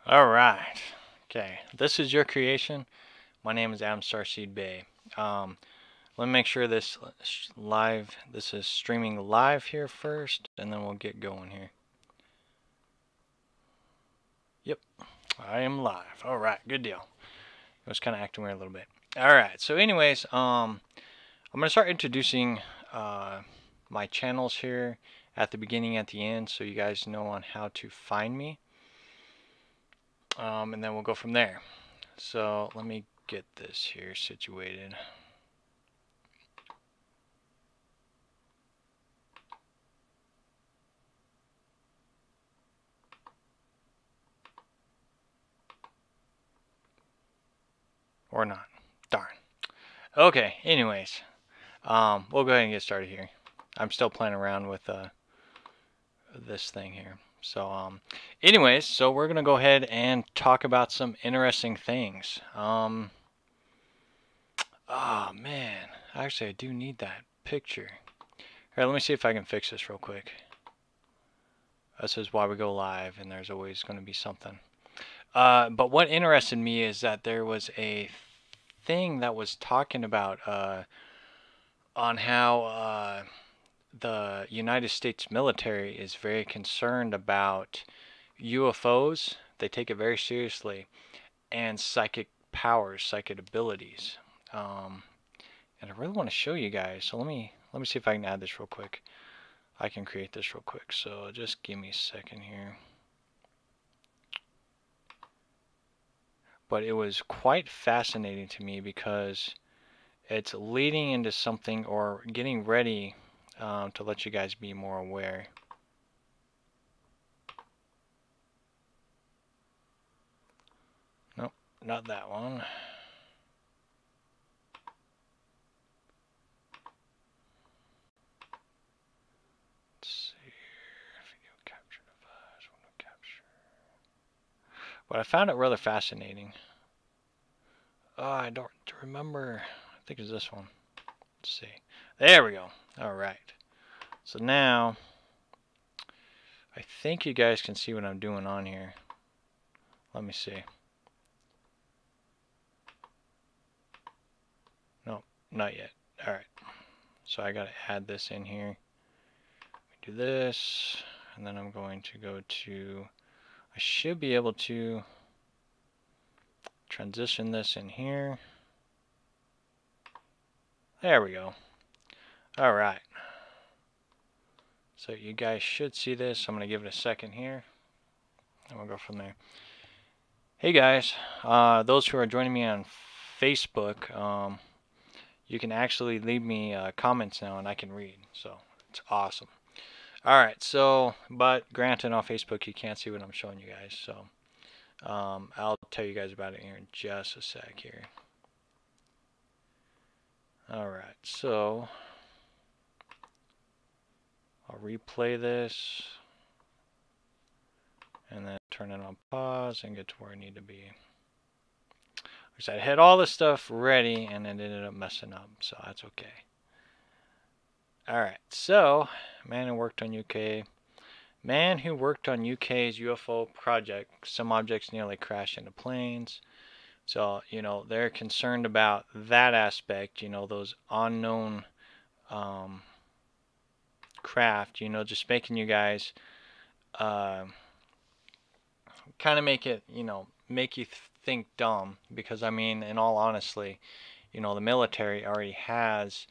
All right. Okay. This is your creation. My name is Starseed Bey. Let me make sure this live. This is streaming live here first, and then we'll get going here. Yep, I am live. All right. Good deal. It was kind of acting weird a little bit. All right. So, anyways, I'm gonna start introducing my channels here at the beginning, at the end, so you guys know on how to find me. And then we'll go from there. So let me get this here situated. Or not. Darn. Okay, anyways. We'll go ahead and get started here. I'm still playing around with this thing here. So, anyways, so we're going to go ahead and talk about some interesting things. Oh, man. Actually, I do need that picture. Here, let me see if I can fix this real quick. This is why we go live, and there's always going to be something. But what interested me is that there was a thing that was talking about on how the United States military is very concerned about UFOs. They take it very seriously, and psychic powers, psychic abilities. And I really want to show you guys. So let me see if I can add this real quick. I can create this real quick. So just give me a second here. But it was quite fascinating to me because it's leading into something or getting ready to let you guys be more aware. Nope, not that one. Let's see here. Video capture device, window capture. But I found it rather fascinating. Oh, I don't remember. I think it's this one. Let's see. There we go. All right. So now, I think you guys can see what I'm doing on here. Let me see. Nope, not yet. All right. So I got to add this in here. Do this, and then I'm going to go to, I should be able to transition this in here. There we go. All right. So you guys should see this. I'm going to give it a second here, and we'll go from there. Hey guys, those who are joining me on Facebook, you can actually leave me comments now, and I can read. So it's awesome. All right. So, but granted, on Facebook you can't see what I'm showing you guys. So I'll tell you guys about it here in just a sec here. Alright, so I'll replay this and then turn it on pause and get to where I need to be. Because I had all this stuff ready and it ended up messing up, so that's okay. Alright, so man who worked on UK's UFO project, some objects nearly crashed into planes. So, you know, they're concerned about that aspect, you know, those unknown craft, you know, just making you guys kind of make it, you know, make you think dumb. Because, I mean, in all honesty, you know, the military already has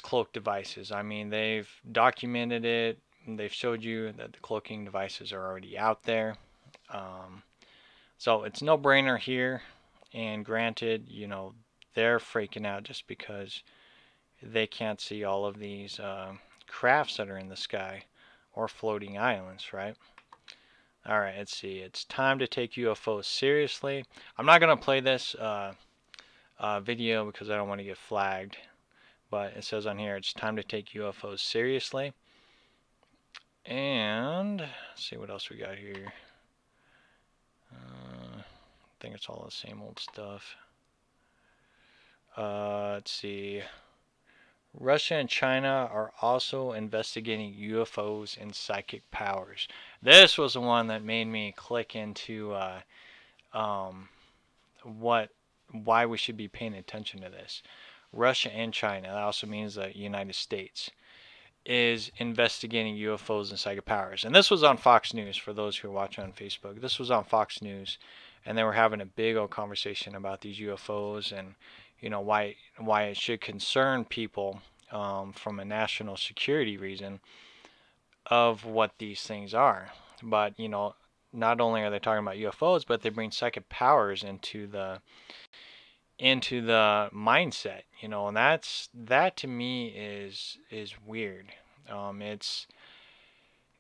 cloak devices. I mean, they've documented it. They've showed you that the cloaking devices are already out there. So it's no brainer here. And granted, you know, they're freaking out just because they can't see all of these crafts that are in the sky or floating islands, right? Alright, let's see. It's time to take UFOs seriously. I'm not going to play this video because I don't want to get flagged. But it says on here, it's time to take UFOs seriously. And let's see what else we got here. I think it's all the same old stuff. Let's see. Russia and China are also investigating UFOs and psychic powers. This was the one that made me click into um, what why we should be paying attention to this. Russia and China, that also means the United States, is investigating UFOs and psychic powers. And this was on Fox News for those who are watching on Facebook. This was on Fox News, and they were having a big old conversation about these UFOs and why it should concern people from a national security reason of what these things are. But not only are they talking about UFOs, but they bring psychic powers into the mindset, and that to me is weird.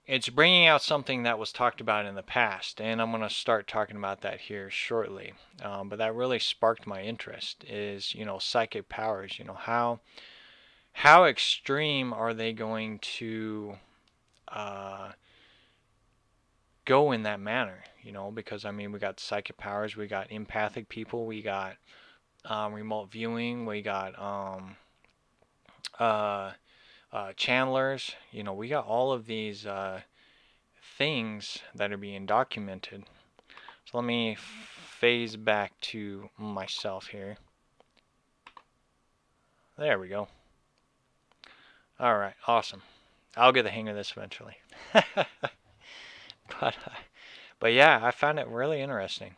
It's bringing out something that was talked about in the past, and I'm going to start talking about that here shortly. But that really sparked my interest is, psychic powers. How extreme are they going to go in that manner? Because I mean, we got psychic powers, we got empathic people, we got remote viewing, we got channelers. We got all of these things that are being documented. So let me phase back to myself here. There we go. All right, awesome. I'll get the hang of this eventually. but yeah, I found it really interesting.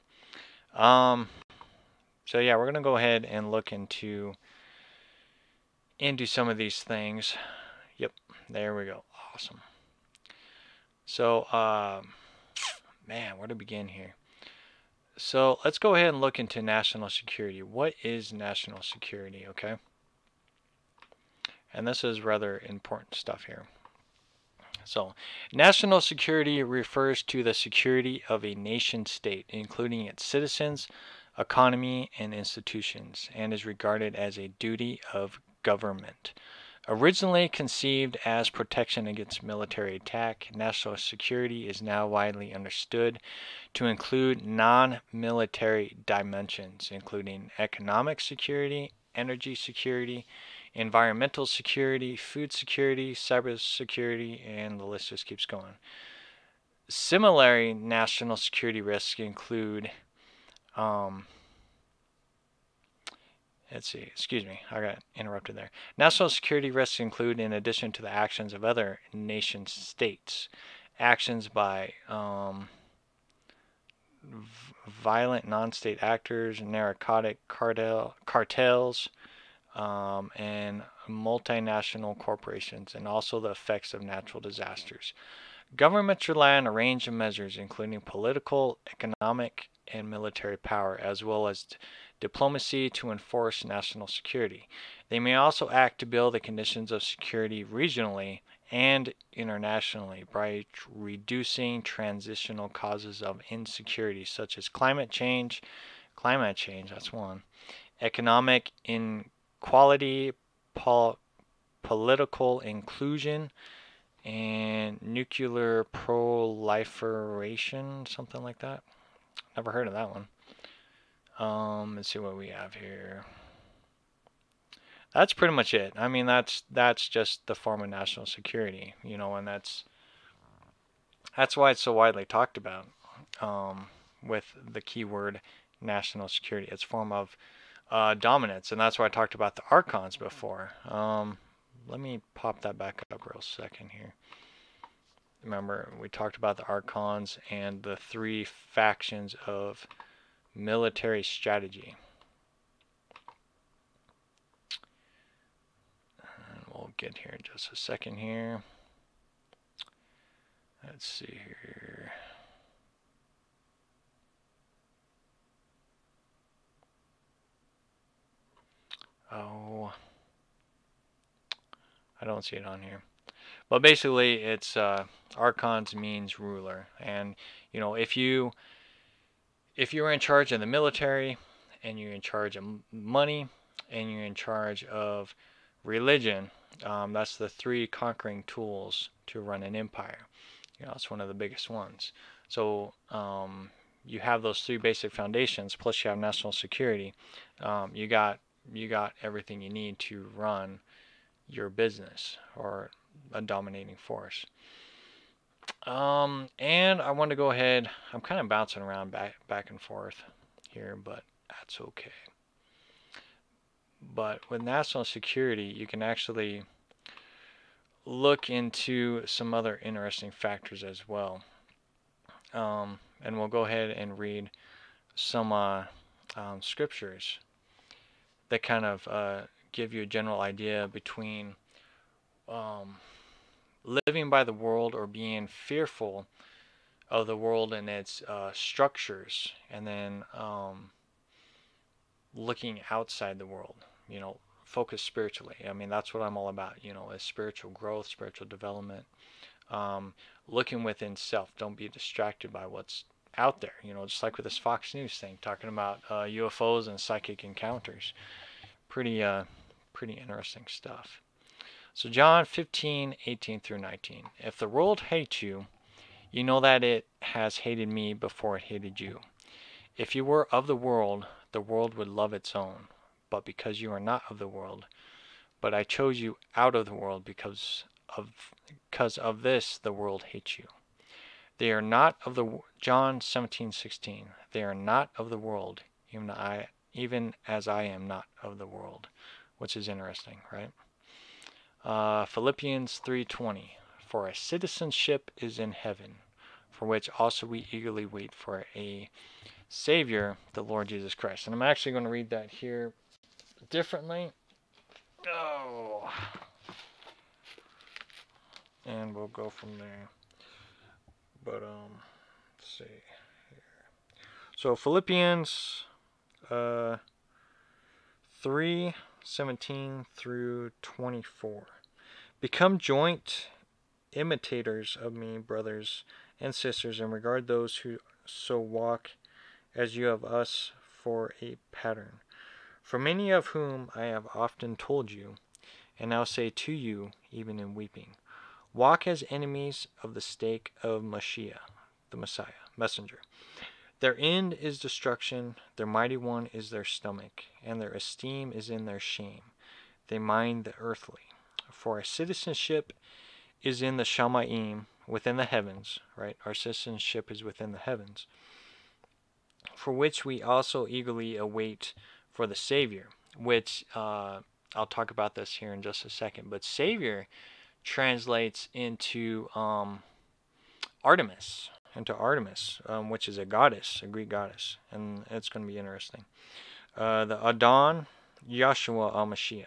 So yeah, we're gonna go ahead and look into some of these things. Yep, there we go. Awesome. So, man, where to begin here? So let's go ahead and look into national security. What is national security, okay? And this is rather important stuff here. So, national security refers to the security of a nation state, including its citizens, economy, and institutions, and is regarded as a duty of government. Originally conceived as protection against military attack, national security is now widely understood to include non-military dimensions, including economic security, energy security, environmental security, food security, cyber security, and the list just keeps going. Similarly, national security risks include let's see, excuse me, I got interrupted there. National security risks include, in addition to the actions of other nation states, actions by violent non-state actors, narcotic cartels, and multinational corporations, and also the effects of natural disasters. Governments rely on a range of measures, including political, economic, and military power, as well as diplomacy to enforce national security. They may also act to build the conditions of security regionally and internationally by reducing transitional causes of insecurity, such as climate change, that's one, economic inequality, political inclusion, and nuclear proliferation, something like that. Never heard of that one. Let's see what we have here. That's pretty much it. I mean, that's just the form of national security, and that's why it's so widely talked about. With the keyword national security, it's a form of dominance, and that's why I talked about the Archons before. Let me pop that back up real second here. Remember, we talked about the Archons and the three factions of military strategy. And we'll get here in just a second here. Let's see here. Oh, I don't see it on here. But basically, it's Archons means ruler, and if you're in charge of the military, and you're in charge of money, and you're in charge of religion, that's the three conquering tools to run an empire. It's one of the biggest ones. So you have those three basic foundations, plus you have national security. You got everything you need to run your business or a dominating force. And I want to go ahead. I'm kind of bouncing around back and forth here, but that's okay. But with national security, you can actually look into some other interesting factors as well. And we'll go ahead and read some scriptures that kind of give you a general idea between living by the world or being fearful of the world and its structures, and then looking outside the world, focus spiritually. I mean, that's what I'm all about, is spiritual growth, spiritual development, looking within self. Don't be distracted by what's out there, just like with this Fox News thing, talking about UFOs and psychic encounters. Pretty interesting stuff. So John 15:18 through 19. If the world hates you, you know that it has hated me before it hated you. If you were of the world would love its own. But because you are not of the world, but I chose you out of the world, because of this the world hates you. They are not of the John 17:16. They are not of the world, even as I am not of the world, which is interesting, right? Philippians 3:20. For our citizenship is in heaven, for which also we eagerly wait for a Savior, the Lord Jesus Christ. And I'm actually going to read that here differently. Oh. And we'll go from there. But let's see here. So Philippians 3:17 through 24. Become joint imitators of me, brothers and sisters, and regard those who so walk as you have us for a pattern. For many of whom I have often told you, and now say to you, even in weeping, walk as enemies of the stake of Mashiach, the Messiah, messenger. Their end is destruction, their mighty one is their stomach, and their esteem is in their shame. They mind the earthly. For our citizenship is in the Shamayim, within the heavens, right? Our citizenship is within the heavens, for which we also eagerly await for the Savior, which I'll talk about this here in just a second. But Savior translates into Artemis, which is a goddess, a Greek goddess, and it's going to be interesting. The Adon Yahshua al-Mashiach,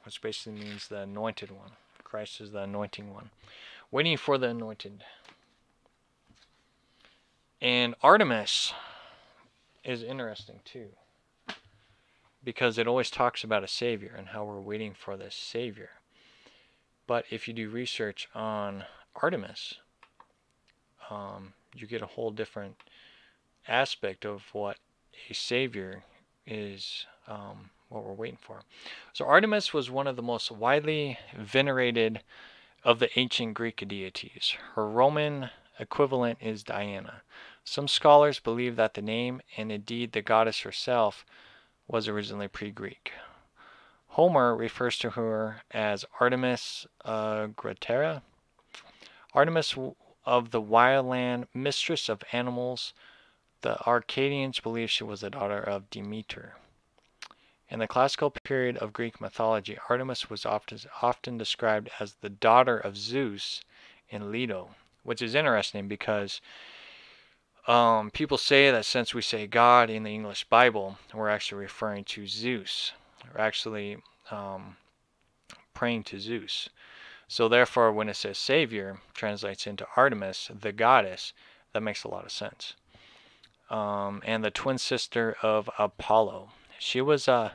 which basically means the anointed one. Christ is the anointing one, waiting for the anointed. And Artemis is interesting too, because it always talks about a Savior and how we're waiting for this Savior. But if you do research on Artemis, you get a whole different aspect of what a Savior is, what we're waiting for. So Artemis was one of the most widely venerated of the ancient Greek deities. Her Roman equivalent is Diana. Some scholars believe that the name, and indeed the goddess herself, was originally pre-Greek. Homer refers to her as Artemis Gretera, Artemis of the wild land, mistress of animals. The Arcadians believe she was the daughter of Demeter. In the classical period of Greek mythology, Artemis was often described as the daughter of Zeus in Leto, which is interesting because people say that since we say God in the English Bible, we're actually referring to Zeus. We're actually praying to Zeus. So therefore, when it says Savior, translates into Artemis, the goddess, that makes a lot of sense. And the twin sister of Apollo. She was a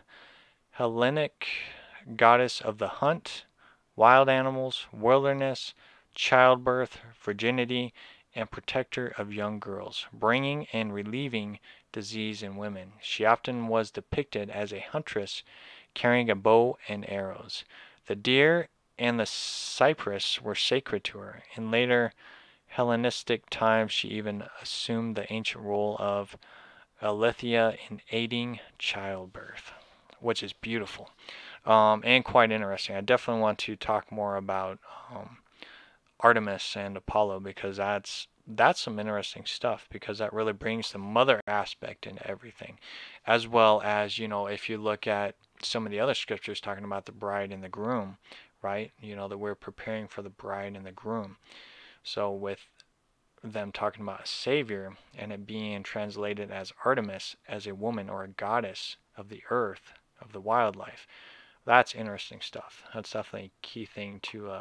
Hellenic goddess of the hunt, wild animals, wilderness, childbirth, virginity, and protector of young girls, bringing and relieving disease in women. She often was depicted as a huntress carrying a bow and arrows. The deer and the cypress were sacred to her. In later Hellenistic times, she even assumed the ancient role of Aletheia in aiding childbirth, which is beautiful. and quite interesting. I definitely want to talk more about Artemis and Apollo, because that's some interesting stuff, because that really brings the mother aspect into everything, as well as, you know, if you look at some of the other scriptures talking about the bride and the groom, right? You know, that we're preparing for the bride and the groom. So with them talking about a savior and it being translated as Artemis, as a woman or a goddess of the earth, of the wildlife, that's interesting stuff. That's definitely a key thing to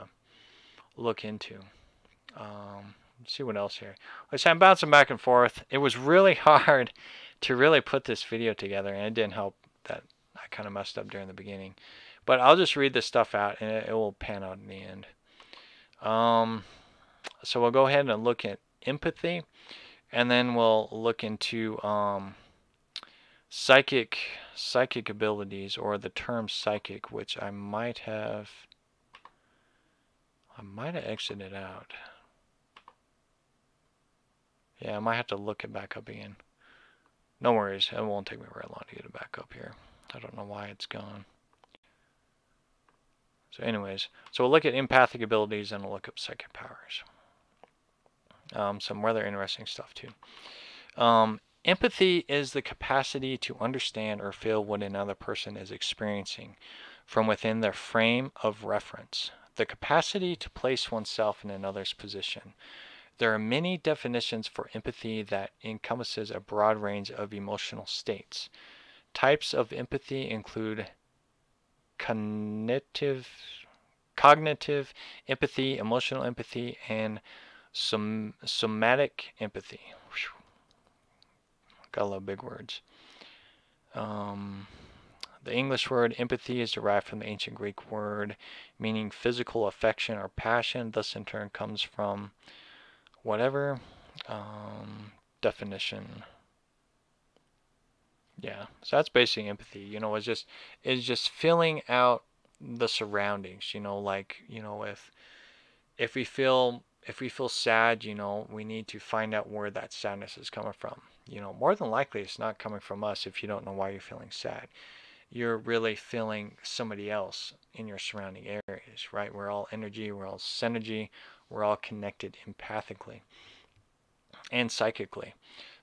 look into. Let's see what else here. Like I said, I'm bouncing back and forth. It was really hard to really put this video together, and it didn't help that I kind of messed up during the beginning. But I'll just read this stuff out, and it will pan out in the end. So we'll go ahead and look at empathy, and then we'll look into psychic abilities, or the term psychic, which I might have exited out. Yeah, I might have to look it back up again. No worries, it won't take me very long to get it back up here. I don't know why it's gone. So anyways, so we'll look at empathic abilities and we'll look up psychic powers. Some rather interesting stuff too. Empathy is the capacity to understand or feel what another person is experiencing from within their frame of reference. The capacity to place oneself in another's position. There are many definitions for empathy that encompasses a broad range of emotional states. Types of empathy include cognitive empathy, emotional empathy, and somatic empathy. Got a lot of big words. The English word empathy is derived from the ancient Greek word meaning physical affection or passion. Thus, in turn, comes from whatever definition. Yeah, so that's basically empathy. You know, it's just filling out the surroundings. You know, like, you know, if we feel sad, you know, we need to find out where that sadness is coming from. You know, more than likely it's not coming from us. If you don't know why you're feeling sad, you're really feeling somebody else in your surrounding areas, right? We're all energy, we're all synergy, we're all connected empathically and psychically.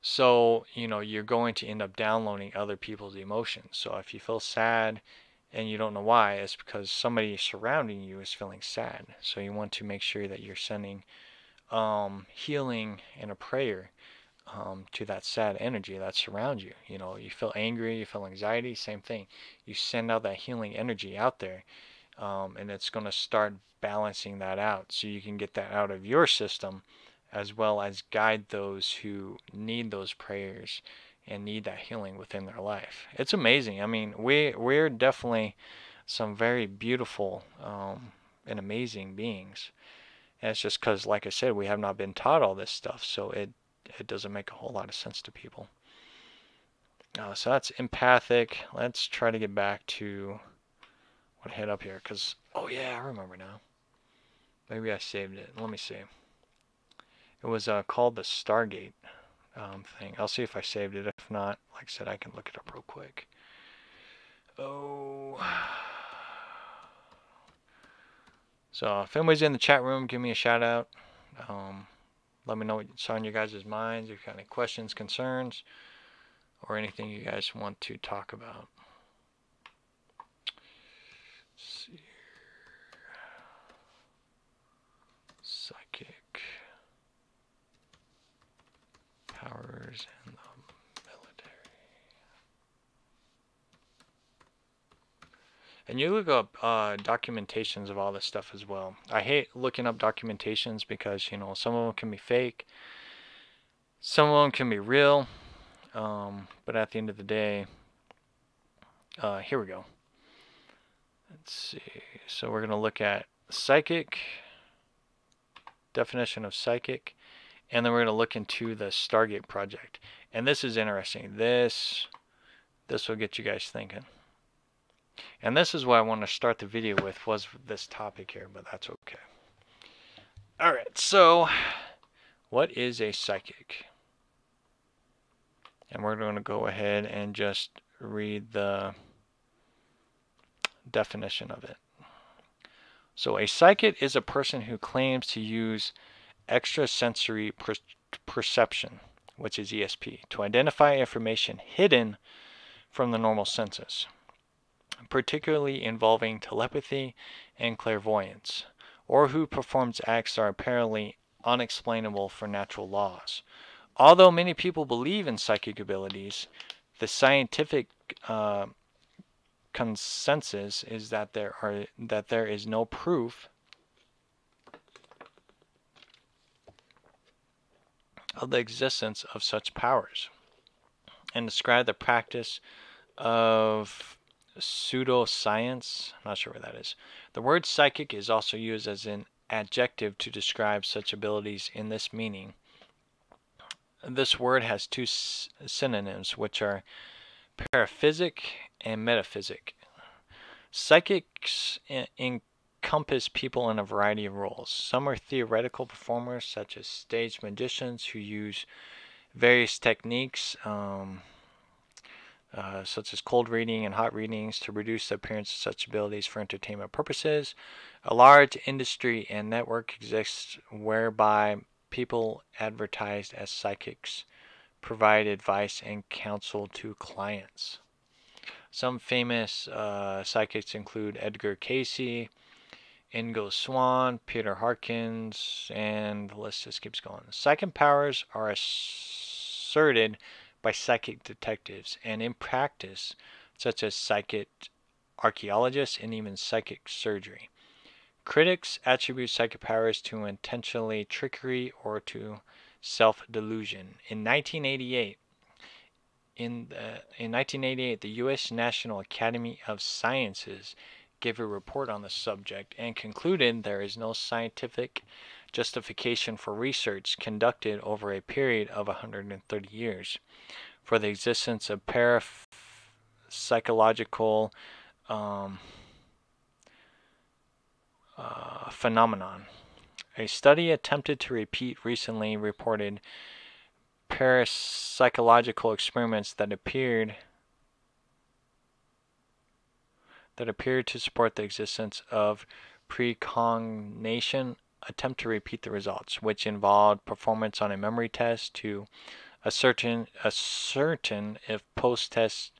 So, you know, you're going to end up downloading other people's emotions. So if you feel sad and you don't know why, it's because somebody surrounding you is feeling sad. So you want to make sure that you're sending healing and a prayer to that sad energy that surrounds you. You know, you feel angry, you feel anxiety, same thing. You send out that healing energy out there, and it's going to start balancing that out so you can get that out of your system, as well as guide those who need those prayers and need that healing within their life. It's amazing. I mean, we're definitely some very beautiful and amazing beings. And it's just because, like I said, we have not been taught all this stuff, so it doesn't make a whole lot of sense to people. So that's empathic. Let's try to get back to what I had up here, because, oh yeah, I remember now. Maybe I saved it. Let me see. It was called the Stargate thing. I'll see if I saved it. If not, like I said, I can look it up real quick. Oh. So if anybody's in the chat room, give me a shout out. Let me know what's on your guys' minds. If you've got any questions, concerns, or anything you guys want to talk about. Let's see here. Psychic powers in the military. And you look up documentations of all this stuff as well. I hate looking up documentations because, you know, some of them can be fake, some of them can be real, but at the end of the day, here we go. Let's see. So we're going to look at psychic, definition of psychic, and then we're going to look into the Stargate project. And this is interesting. This will get you guys thinking. And this is what I want to start the video with, was this topic here, but that's okay. Alright, so what is a psychic? And we're going to go ahead and just read the definition of it. So a psychic is a person who claims to use extrasensory perception, which is ESP, to identify information hidden from the normal senses, particularly involving telepathy and clairvoyance, or who performs acts that are apparently unexplainable for natural laws. Although many people believe in psychic abilities, the scientific consensus is that there is no proof of the existence of such powers, and describe the practice of pseudoscience. I'm not sure what that is. The word psychic is also used as an adjective to describe such abilities in this meaning. This word has two synonyms, which are paraphysic and metaphysic. Psychics encompass people in a variety of roles. Some are theoretical performers, such as stage magicians who use various techniques, such as cold reading and hot readings, to reduce the appearance of such abilities for entertainment purposes. A large industry and network exists whereby people advertised as psychics provide advice and counsel to clients. Some famous psychics include Edgar Cayce, Ingo Swann, Peter Harkins, and the list just keeps going. Psychic powers are asserted by psychic detectives, and in practice, such as psychic archaeologists and even psychic surgery. Critics attribute psychic powers to intentionally trickery or to self-delusion. In 1988, the U.S. National Academy of Sciences gave a report on the subject and concluded there is no scientific justification for research conducted over a period of 130 years for the existence of parapsychological phenomenon. A study attempted to repeat recently reported parapsychological experiments that appeared to support the existence of precognition attempt to repeat the results, which involved performance on a memory test to ascertain if post-test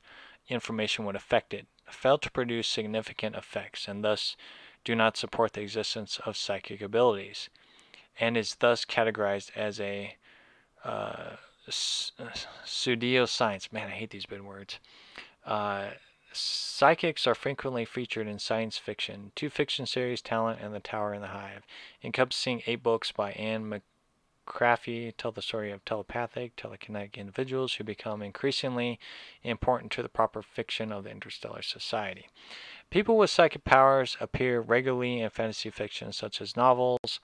information would affect it, failed to produce significant effects, and thus do not support the existence of psychic abilities, and is thus categorized as a pseudoscience. Man, I hate these big words. Psychics are frequently featured in science fiction. Two fiction series, Talent and The Tower and the Hive, encompassing 8 books by Anne McCraffy, tell the story of telepathic, telekinetic individuals who become increasingly important to the proper fiction of the interstellar society. People with psychic powers appear regularly in fantasy fiction such as novels,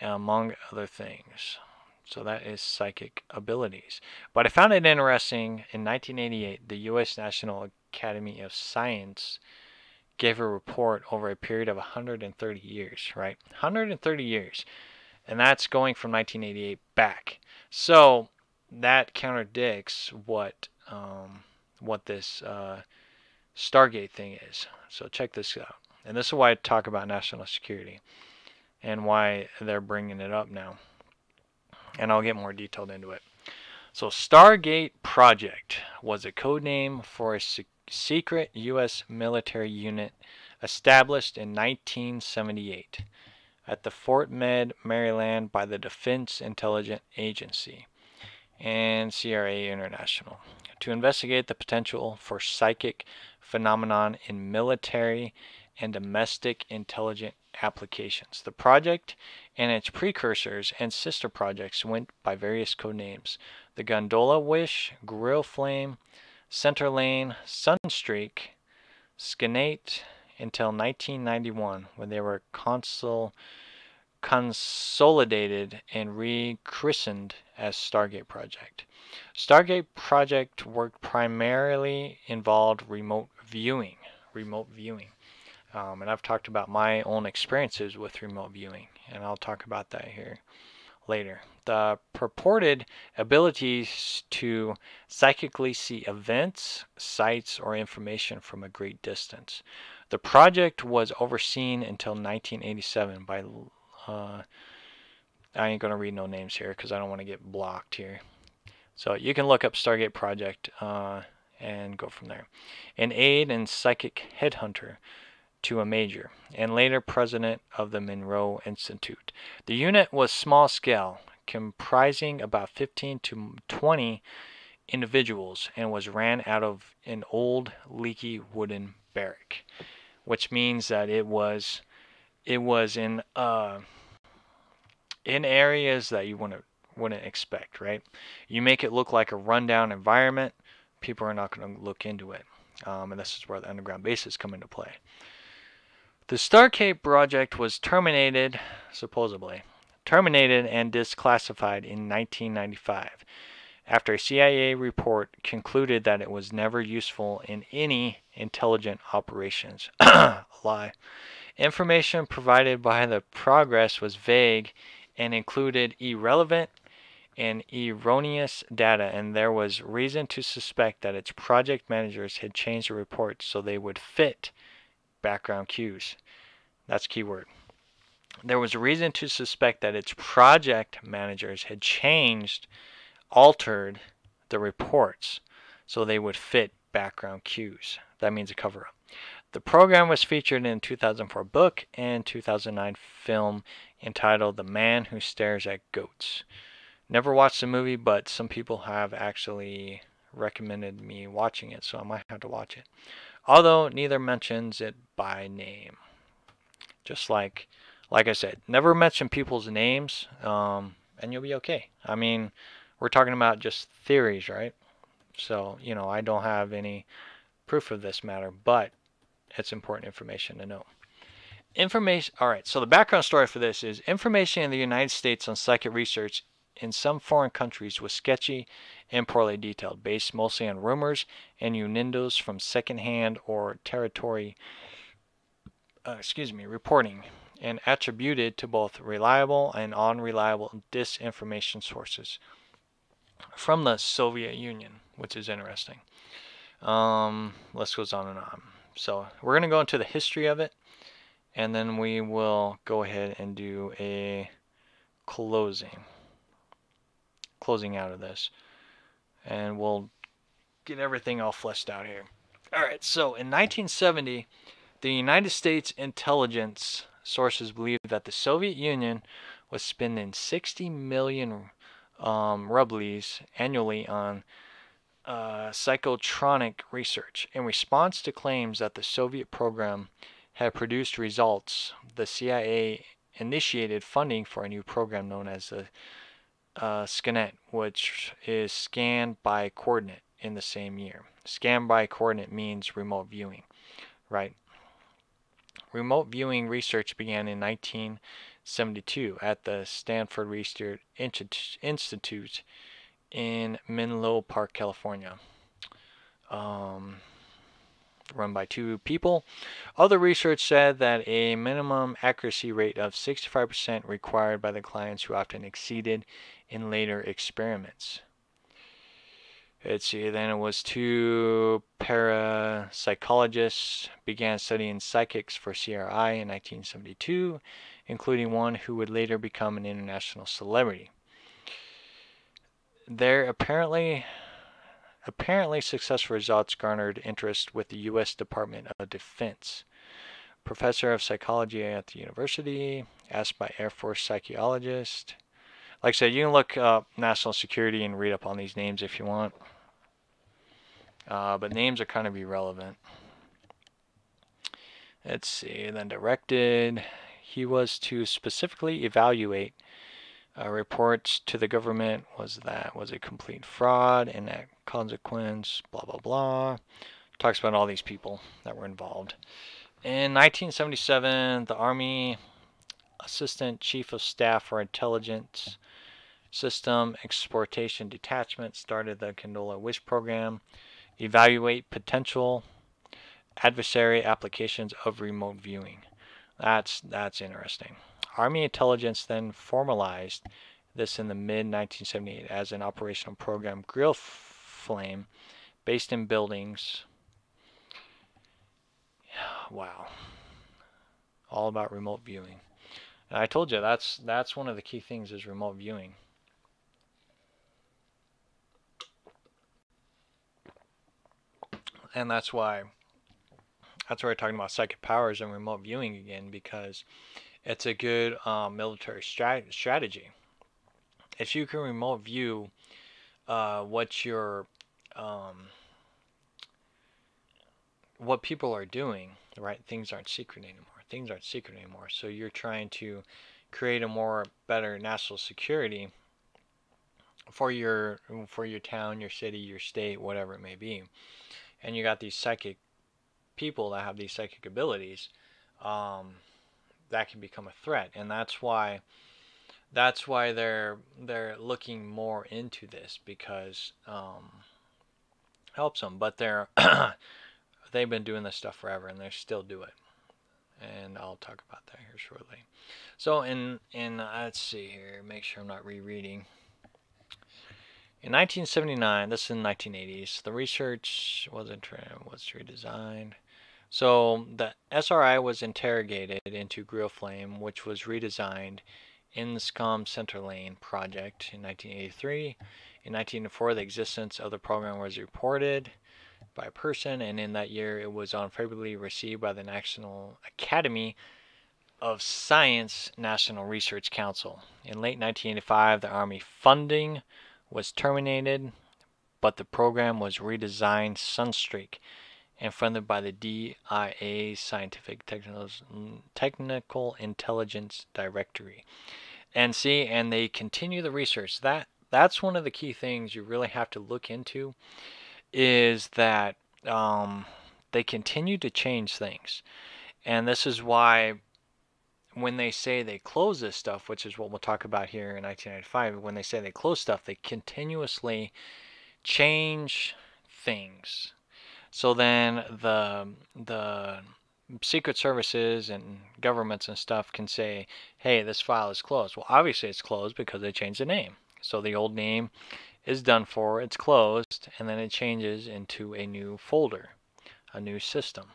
among other things. So that is psychic abilities. But I found it interesting, in 1988, the U.S. National Academy of Science gave a report over a period of 130 years, right? 130 years. And that's going from 1988 back. So that contradicts what this Stargate thing is. So check this out. And this is why I talk about national security and why they're bringing it up now. And I'll get more detailed into it. So Stargate Project was a code name for a secret U.S. military unit established in 1978 at the Fort Meade, Maryland by the Defense Intelligence Agency and CRA International to investigate the potential for psychic phenomenon in military and domestic intelligence applications. The project and its precursors and sister projects went by various code names: the Gondola Wish, Grill Flame, Center Lane, Sunstreak, Skinate, until 1991, when they were consolidated and rechristened as Stargate Project. Stargate Project work primarily involved remote viewing. And I've talked about my own experiences with remote viewing, and I'll talk about that here later. The purported abilities to psychically see events, sights, or information from a great distance. The project was overseen until 1987 by, I ain't going to read no names here because I don't want to get blocked here. So you can look up Stargate Project and go from there. An aide and psychic headhunter to a major, and later president of the Monroe Institute. The unit was small scale, comprising about 15 to 20 individuals, and was ran out of an old leaky wooden barrack, which means that it was in areas that you wouldn't expect, right? You make it look like a rundown environment, people are not going to look into it. And this is where the underground bases come into play. The Stargate project was supposedly terminated and declassified in 1995 after a CIA report concluded that it was never useful in any intelligent operations. A lie. Information provided by the Progress was vague and included irrelevant and erroneous data, and there was reason to suspect that its project managers had changed the reports so they would fit background cues. That's keyword. There was reason to suspect that its project managers had altered the reports so they would fit background cues. That means a cover-up. The program was featured in a 2004 book and 2009 film entitled The Man Who Stares at Goats. Never watched the movie, but some people have actually recommended me watching it, so I might have to watch it. Although neither mentions it by name. Just like I said, never mention people's names, and you'll be okay. I mean, we're talking about just theories, right? So, I don't have any proof of this matter, but it's important information to know. Alright, so the background story for this is information in the United States on psychic research in some foreign countries was sketchy and poorly detailed, based mostly on rumors and innuendos from secondhand or territory reporting, and attributed to both reliable and unreliable disinformation sources from the Soviet Union, which is interesting. List goes on and on. So we're going to go into the history of it, and then we will go ahead and do a closing out of this, and we'll get everything all fleshed out here. Alright, so in 1970, the United States intelligence sources believed that the Soviet Union was spending 60 million rubles annually on psychotronic research. In response to claims that the Soviet program had produced results, the CIA initiated funding for a new program known as the SCANET, which is Scan by Coordinate, in the same year. Scan by Coordinate means remote viewing, right? Remote viewing research began in 1972 at the Stanford Research Institute in Menlo Park, California, run by two people. Other research said that a minimum accuracy rate of 65% required by the clients, who often exceeded in later experiments. Let's see, then it was two parapsychologists began studying psychics for CRI in 1972, including one who would later become an international celebrity. Their apparently successful results garnered interest with the U.S. Department of Defense. Professor of psychology at the university, asked by Air Force psychologist. Like I said, you can look up national security and read up on these names if you want. But names are kind of irrelevant. Let's see, then directed. He was to specifically evaluate reports to the government was a complete fraud, and that consequence, blah, blah, blah. Talks about all these people that were involved. In 1977, the Army Assistant Chief of Staff for Intelligence System Exportation Detachment started the Condola Wish program, evaluate potential adversary applications of remote viewing. That's interesting. Army intelligence then formalized this in the mid-1978 as an operational program, Grill Flame, based in buildings Wow. All about remote viewing. And I told you that's one of the key things is remote viewing. And that's why we're talking about psychic powers and remote viewing again, because it's a good military strategy. If you can remote view what what people are doing, right? Things aren't secret anymore. So you're trying to create a more better national security for your town, your city, your state, whatever it may be. And you got these psychic people that have these psychic abilities, that can become a threat, and that's why they're looking more into this, because helps them. But they've been doing this stuff forever, and they still do it. And I'll talk about that here shortly. So in let's see here, make sure I'm not rereading. In 1979, this is in the 1980s, the research was redesigned. So the SRI was interrogated into Grill Flame, which was redesigned in the SCOM Center Lane project in 1983. In 1984, the existence of the program was reported by a person, and in that year it was unfavorably received by the National Academy of Science National Research Council. In late 1985, the Army funding was terminated, but the program was redesigned Sunstreak and funded by the DIA Scientific Technical Intelligence Directory. And see, and they continue the research. That's one of the key things you really have to look into, is that they continue to change things. And this is why when they say they close this stuff, which is what we'll talk about here in 1995, when they say they close stuff, they continuously change things. So then the secret services and governments and stuff can say, hey, this file is closed. Well, obviously it's closed because they changed the name. So the old name is done for, it's closed, and then it changes into a new folder, a new system.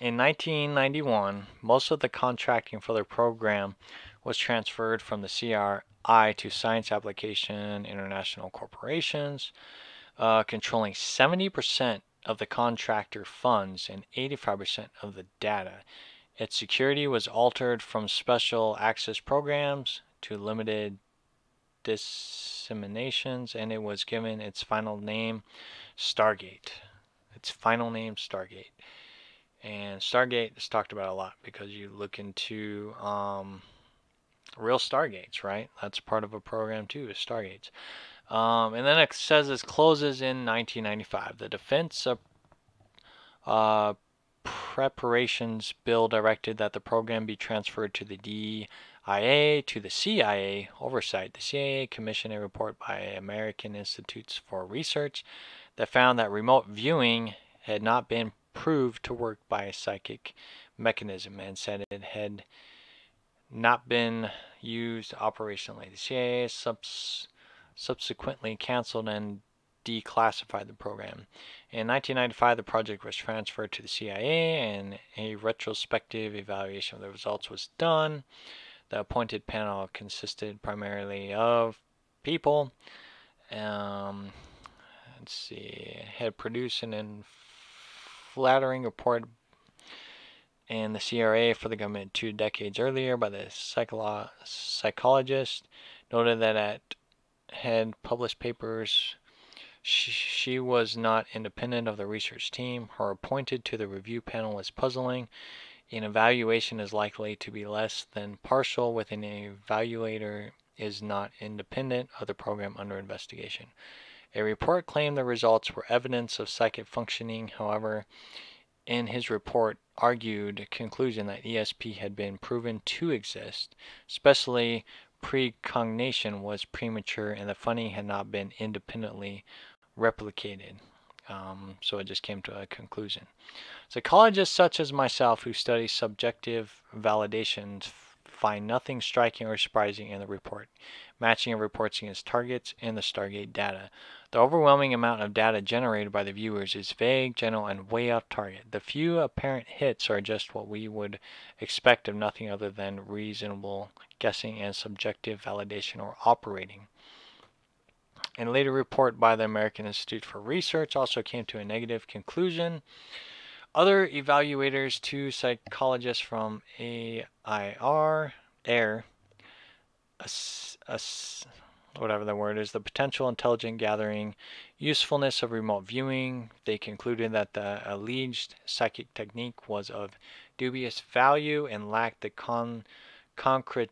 In 1991, most of the contracting for the program was transferred from the CRI to Science Application International Corporations, controlling 70% of the contractor funds and 85% of the data. Its security was altered from special access programs to limited disseminations, and it was given its final name, Stargate. And Stargate is talked about a lot because you look into real Stargates, right? That's part of a program too, is Stargates. And then it says it closes in 1995. The Defense Preparations Bill directed that the program be transferred to the DIA to the CIA oversight. The CIA commissioned a report by American Institutes for Research that found that remote viewing had not been proved to work by a psychic mechanism, and said it had not been used operationally. The CIA subsequently canceled and declassified the program. In 1995, the project was transferred to the CIA, and a retrospective evaluation of the results was done. The appointed panel consisted primarily of people. Let's see, had produced an flattering report and the CRA for the government 2 decades earlier by the psychologist, noted that it had published papers. She was not independent of the research team. Her appointed to the review panel is puzzling. An evaluation is likely to be less than partial with an evaluator is not independent of the program under investigation. A report claimed the results were evidence of psychic functioning. However, in his report argued conclusion that ESP had been proven to exist, especially precognition was premature and the funding had not been independently replicated. So it just came to a conclusion. Psychologists such as myself who study subjective validations find nothing striking or surprising in the report, matching of reports against targets in the Stargate data. The overwhelming amount of data generated by the viewers is vague, general, and way off target. The few apparent hits are just what we would expect of nothing other than reasonable guessing and subjective validation or operating. And a later report by the American Institute for Research also came to a negative conclusion. Other evaluators, two psychologists from AIR, whatever the word is, the potential intelligent gathering usefulness of remote viewing, they concluded that the alleged psychic technique was of dubious value and lacked the concrete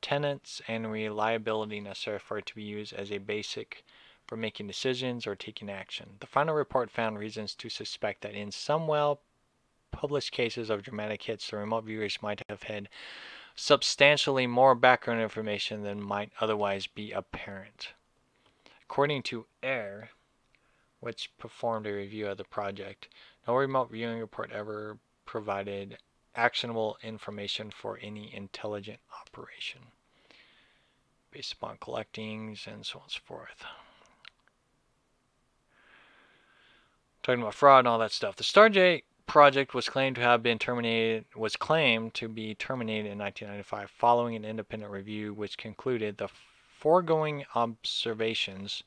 tenets and reliability necessary for it to be used as a basic for making decisions or taking action. The final report found reasons to suspect that in some well-published cases of dramatic hits, the remote viewers might have had substantially more background information than might otherwise be apparent. According to AIR, which performed a review of the project, no remote viewing report ever provided actionable information for any intelligent operation based upon collectings and so on and so forth. Talking about fraud and all that stuff. The Stargate project was claimed to be terminated in 1995 following an independent review which concluded the foregoing observations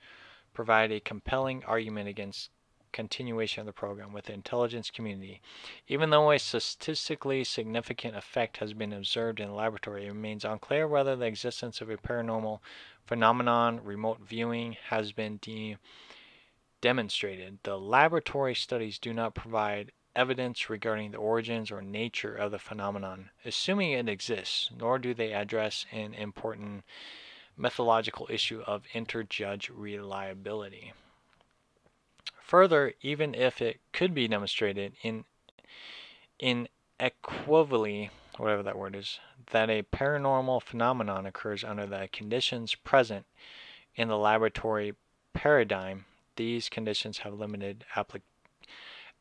provide a compelling argument against continuation of the program with the intelligence community. Even though a statistically significant effect has been observed in the laboratory, it remains unclear whether the existence of a paranormal phenomenon, remote viewing, has been demonstrated. The laboratory studies do not provide evidence regarding the origins or nature of the phenomenon, assuming it exists, nor do they address an important methodological issue of interjudge reliability. Further, even if it could be demonstrated inequivocally, whatever that word is, that a paranormal phenomenon occurs under the conditions present in the laboratory paradigm, these conditions have limited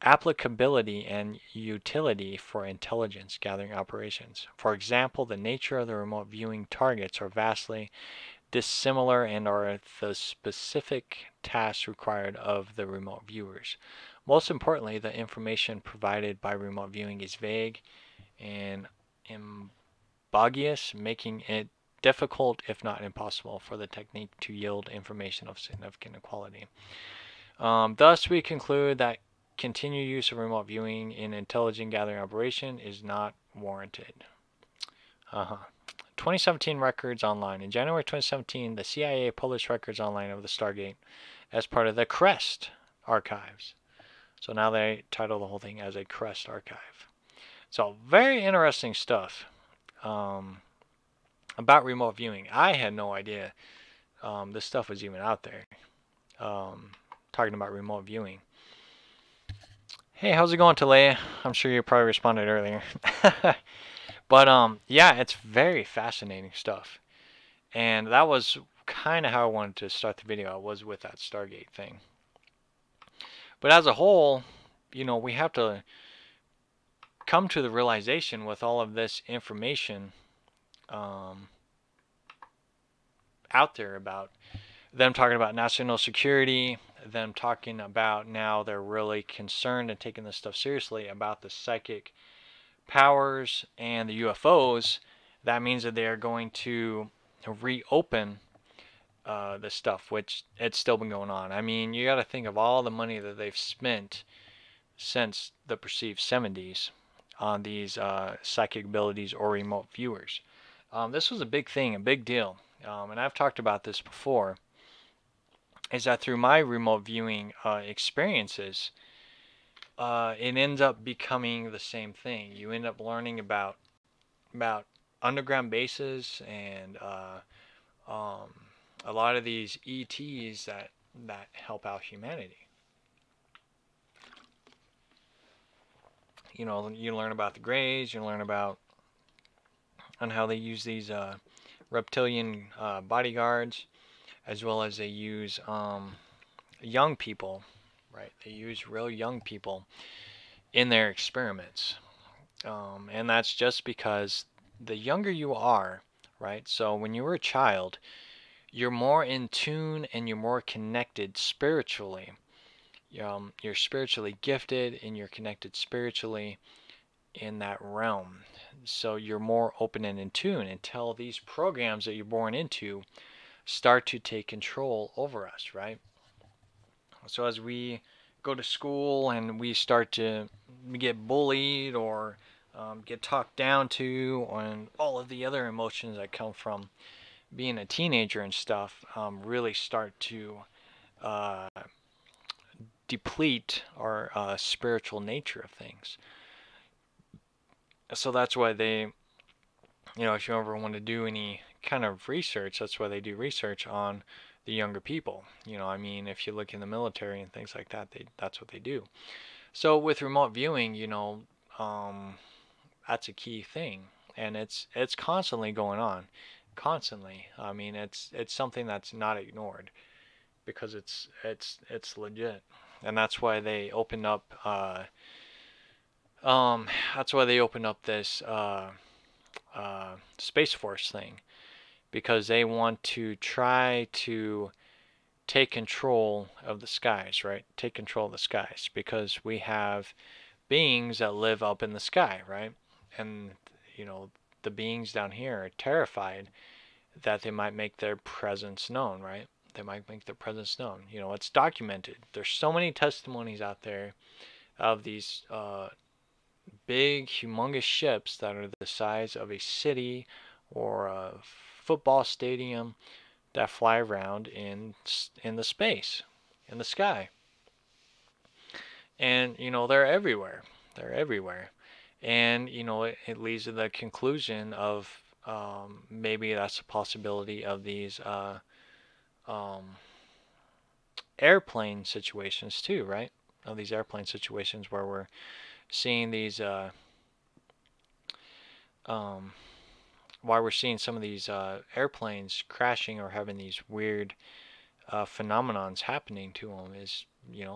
applicability and utility for intelligence gathering operations. For example, the nature of the remote viewing targets are vastly dissimilar and are the specific tasks required of the remote viewers. Most importantly, the information provided by remote viewing is vague and ambiguous, making it difficult, if not impossible, for the technique to yield information of significant quality. Thus, we conclude that continued use of remote viewing in intelligence gathering operation is not warranted. 2017 records online. In January 2017, the CIA published records online of the Stargate as part of the CREST archives. So now they title the whole thing as a CREST archive. So very interesting stuff about remote viewing. I had no idea this stuff was even out there. Talking about remote viewing. Hey, how's it going, Talea? I'm sure you probably responded earlier. But yeah, it's very fascinating stuff. And that was kind of how I wanted to start the video, was with that Stargate thing. But as a whole, you know, we have to come to the realization with all of this information out there about them talking about national security, them talking about now they're really concerned and taking this stuff seriously about the psychic powers and the UFOs. That means that they are going to reopen this stuff, which it's still been going on. I mean, you got to think of all the money that they've spent since the perceived 70s on these psychic abilities or remote viewers. This was a big thing, a big deal. And I've talked about this before, is that through my remote viewing experiences, it ends up becoming the same thing. You end up learning about underground bases and a lot of these ETs that help out humanity. You know, you learn about the Greys, you learn about on how they use these reptilian bodyguards, as well as they use young people, right? They use real young people in their experiments. And that's just because the younger you are, right? So when you were a child, you're more in tune and you're more connected spiritually. You're spiritually gifted and you're connected spiritually in that realm. So you're more open and in tune until these programs that you're born into start to take control over us, right? So as we go to school and we start to get bullied or get talked down to, and all of the other emotions that come from being a teenager and stuff really start to uh, deplete our spiritual nature of things. So that's why they, if you ever want to do any kind of research, that's why they do research on the younger people. I mean, if you look in the military and things like that, that's what they do. So with remote viewing, um, that's a key thing, and it's constantly going on, constantly. I mean, it's something that's not ignored because it's legit, and that's why they opened up. That's why they opened up this Space Force thing, because they want to try to take control of the skies, right? Take control of the skies because we have beings that live up in the sky, right? And the beings down here are terrified that they might make their presence known, right? They might make their presence known. It's documented. There's so many testimonies out there of these big, humongous ships that are the size of a city or a football stadium that fly around in the space, in the sky. And they're everywhere. They're everywhere. And it leads to the conclusion of maybe that's a possibility of these um, airplane situations too, right? Of these airplane situations where we're seeing these why we're seeing some of these airplanes crashing or having these weird phenomenons happening to them is,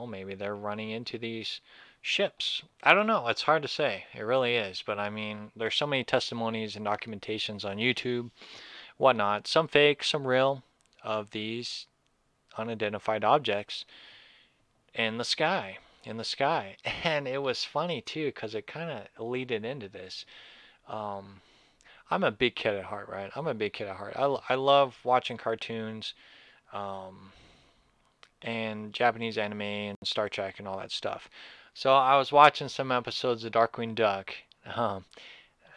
maybe they're running into these ships. I don't know. It's hard to say. It really is. But I mean, there's so many testimonies and documentations on YouTube, whatnot, some fake, some real, of these unidentified objects in the sky. In the sky. And it was funny too, because it kind of leaded into this. I'm a big kid at heart, right? I'm a big kid at heart. I love watching cartoons. And Japanese anime and Star Trek and all that stuff. So I was watching some episodes of Darkwing Duck.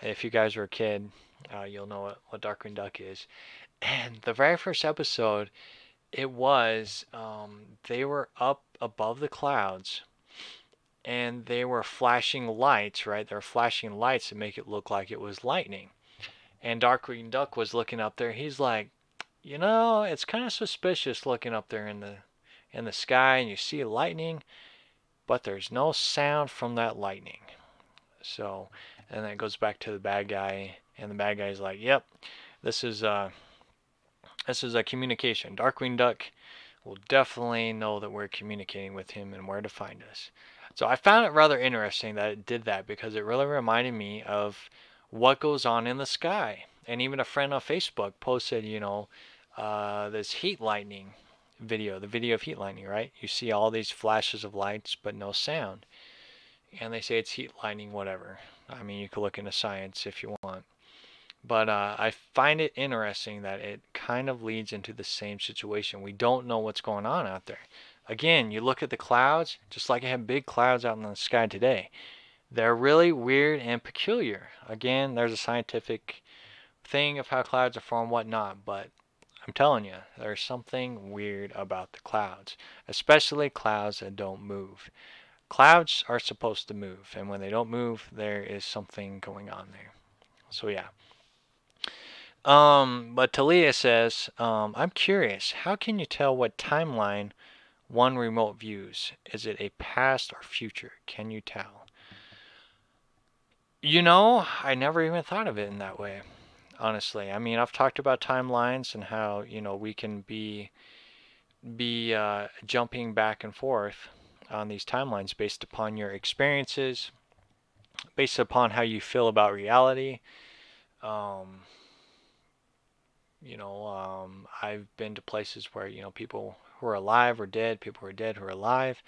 If you guys were a kid, you'll know what Darkwing Duck is. And the very first episode, it was they were up above the clouds and they were flashing lights, right? They were flashing lights to make it look like it was lightning. And Darkwing Duck was looking up there. He's like, it's kind of suspicious looking up there in the sky and you see lightning, but there's no sound from that lightning. So, and then it goes back to the bad guy, and the bad guy's like, "Yep, this is a communication. Darkwing Duck will definitely know that we're communicating with him and where to find us." So I found it rather interesting that it did that because it really reminded me of what goes on in the sky. And even a friend on Facebook posted, this heat lightning video, the video of heat lightning, right? You see all these flashes of lights but no sound. And they say it's heat lightning, whatever. I mean, you could look into science if you want. But I find it interesting that it kind of leads into the same situation. We don't know what's going on out there. Again, you look at the clouds, just like I have big clouds out in the sky today. They're really weird and peculiar. Again, there's a scientific thing of how clouds are formed, whatnot, but I'm telling you, there's something weird about the clouds, especially clouds that don't move. Clouds are supposed to move, and when they don't move, there is something going on there. So yeah. But Talia says, I'm curious, how can you tell what timeline one remote views? Is it a past or future? Can you tell? I never even thought of it in that way, honestly. I mean, I've talked about timelines and how, we can be jumping back and forth on these timelines based upon your experiences, based upon how you feel about reality. I've been to places where, people who are alive or dead, people who are dead who are alive.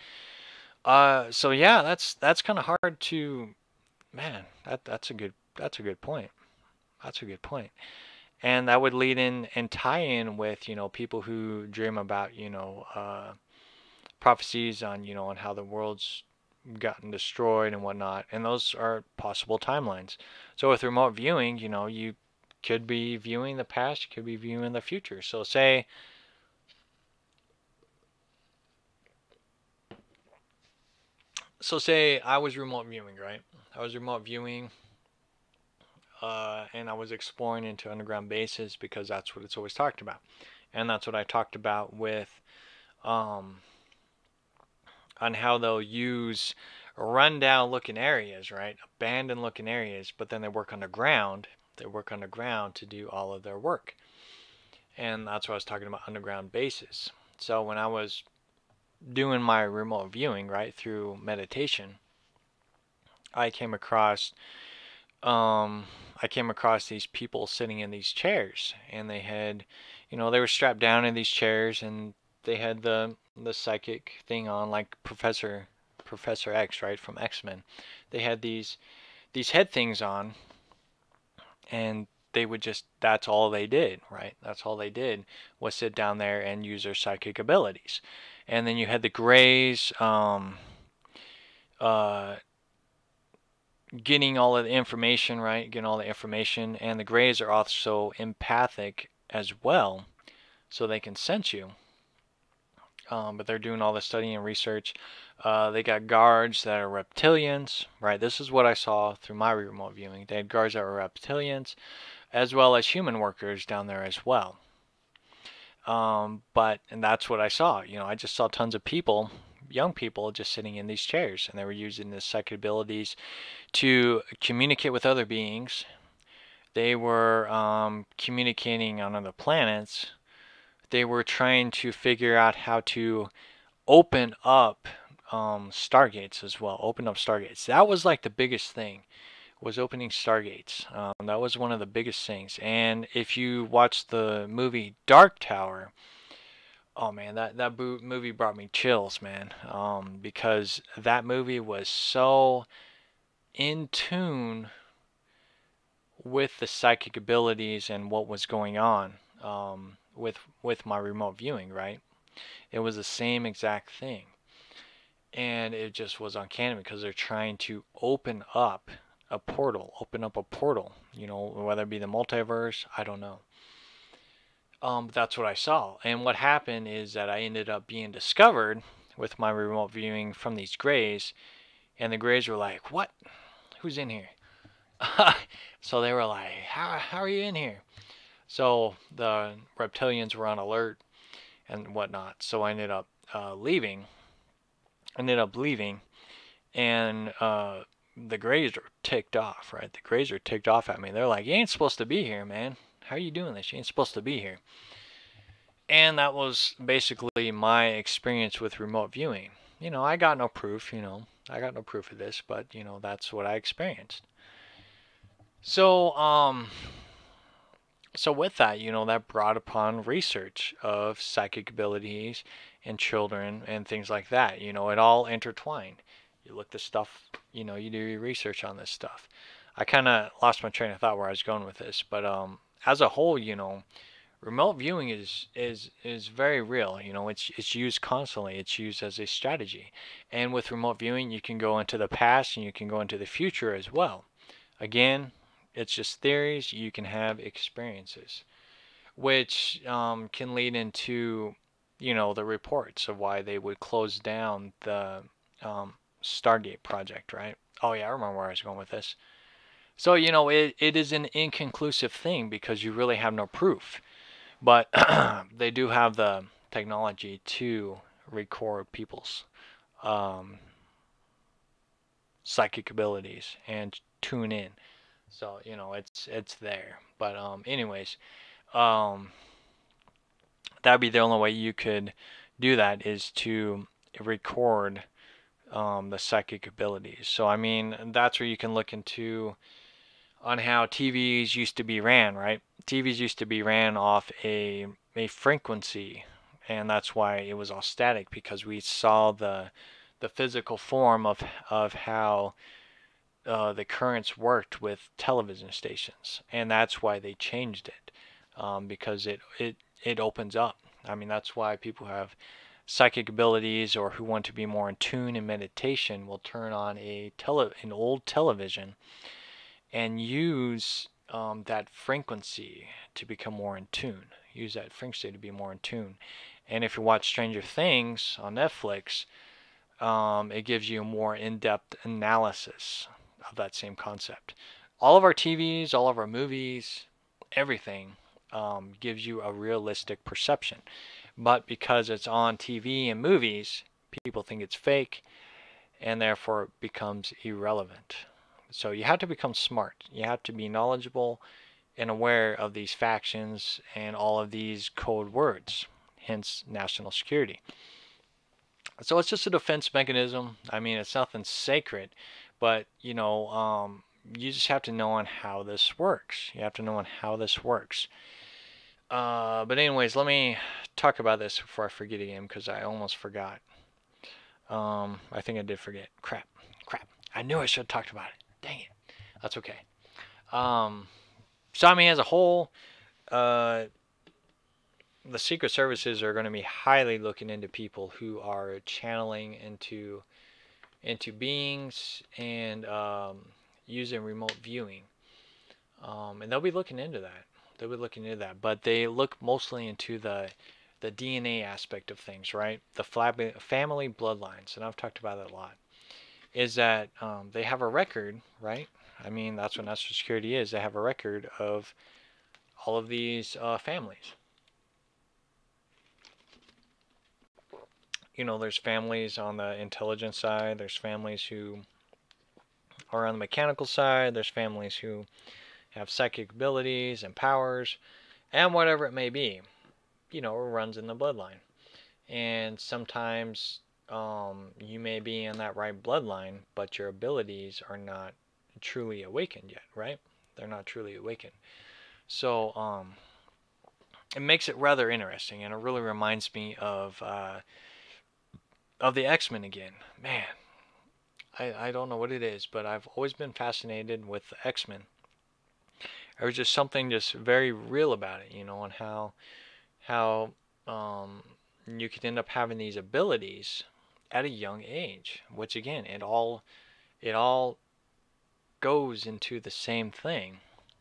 So yeah, that's kind of hard to, man, that's a good point. That's a good point. And that would lead in and tie in with, people who dream about, prophecies on, on how the world's gotten destroyed and whatnot. And those are possible timelines. So with remote viewing, you could be viewing the past, you could be viewing the future. So say I was remote viewing, right? I was remote viewing, and I was exploring into underground bases because that's what it's always talked about. And that's what I talked about with um, on how they'll use rundown looking areas, right? Abandoned looking areas, but then they work underground. They work underground to do all of their work. And that's what I was talking about, underground bases. So when I was doing my remote viewing, right, through meditation, I came across these people sitting in these chairs, and they had, they were strapped down in these chairs, and they had the psychic thing on, like Professor X, right, from X-Men. They had these head things on, and they would just, that's all they did, right? That's all they did was sit down there and use their psychic abilities. And then you had the Greys, uh, getting all of the information, right? Getting all the information, and the Greys are also empathic as well, so they can sense you. But they're doing all the study and research. They got guards that are reptilians, right? This is what I saw through my remote viewing. They had guards that were reptilians, as well as human workers down there as well. And that's what I saw. I just saw tons of people, young people, just sitting in these chairs, and they were using the psychic abilities to communicate with other beings. They were communicating on other planets. They were trying to figure out how to open up stargates as well. Open up stargates. That was like the biggest thing, was opening stargates. That was one of the biggest things. And if you watch the movie Dark Tower, oh man, that movie brought me chills, man. Because that movie was so in tune with the psychic abilities and what was going on with my remote viewing, right? It was the same exact thing. And it just was uncanny because they're trying to open up a portal, whether it be the multiverse, I don't know. But that's what I saw. And what happened is that I ended up being discovered with my remote viewing from these Greys, and the Greys were like, "What? Who's in here?" So they were like, how are you in here? So the reptilians were on alert and whatnot. So I ended up leaving. And the Greys are ticked off, right? The Greys are ticked off at me. They're like, "You ain't supposed to be here, man. How are you doing this? You ain't supposed to be here." And that was basically my experience with remote viewing. I got no proof, I got no proof of this, but, that's what I experienced. So, so with that, that brought upon research of psychic abilities in children and things like that. It all intertwined. You look this stuff, you do your research on this stuff. I kind of lost my train of thought where I was going with this, but as a whole, remote viewing is very real. It's used constantly. It's used as a strategy. And with remote viewing, you can go into the past and you can go into the future as well. Again, it's just theories. You can have experiences, which can lead into, the reports of why they would close down the Stargate project, right? Oh yeah, I remember where I was going with this. So, it is an inconclusive thing because you really have no proof. But they do have the technology to record people's psychic abilities and tune in. So, it's there. But anyways, um, that'd be the only way you could do that, is to record the psychic abilities. So I mean, that's where you can look into on how TVs used to be ran, right? TVs used to be ran off a frequency, and that's why it was all static, because we saw the physical form of how the currents worked with television stations, and that's why they changed it, because it opens up. I mean, that's why people who have psychic abilities or who want to be more in tune in meditation will turn on an old television and use that frequency to become more in tune. Use that frequency to be more in tune. And if you watch Stranger Things on Netflix, it gives you a more in-depth analysis of that same concept. All of our TVs, all of our movies, everything gives you a realistic perception. But because it's on TV and movies, people think it's fake, and therefore it becomes irrelevant. So you have to become smart. You have to be knowledgeable and aware of these factions and all of these code words, hence national security. So it's just a defense mechanism. I mean, it's nothing sacred, but you just have to know on how this works. You have to know on how this works. But anyways, let me talk about this before I forget again, because I almost forgot. I think I did forget. Crap. I knew I should have talked about it. Dang it. That's okay. So I mean, as a whole, the Secret Services are going to be highly looking into people who are channeling into beings and using remote viewing, and they'll be looking into that. But they look mostly into the DNA aspect of things, right? The family bloodlines, and I've talked about that a lot. Is that they have a record, right? I mean, that's what national security is. They have a record of all of these families. There's families on the intelligence side. There's families who are on the mechanical side. There's families who have psychic abilities and powers, and whatever it may be. It runs in the bloodline. And sometimes you may be in that right bloodline, but your abilities are not truly awakened yet, right? They're not truly awakened. So it makes it rather interesting, and it really reminds me of the X-Men again. Man, I don't know what it is, but I've always been fascinated with the X-Men. There was just something just very real about it, and how you could end up having these abilities at a young age, which again, it all goes into the same thing.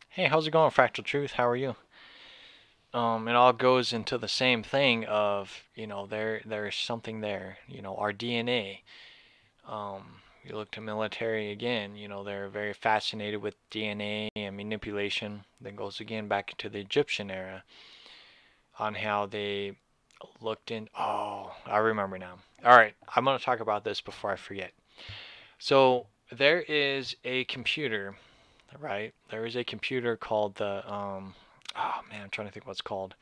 Hey, how's it going, Fractal Truth? How are you? It all goes into the same thing of, there's something there, our DNA. You look to military again, they're very fascinated with DNA and manipulation. That goes again back into the Egyptian era on how they looked in. Oh, I remember now. All right, I'm going to talk about this before I forget. So there is a computer, right? There is a computer called the oh man, I'm trying to think what it's called.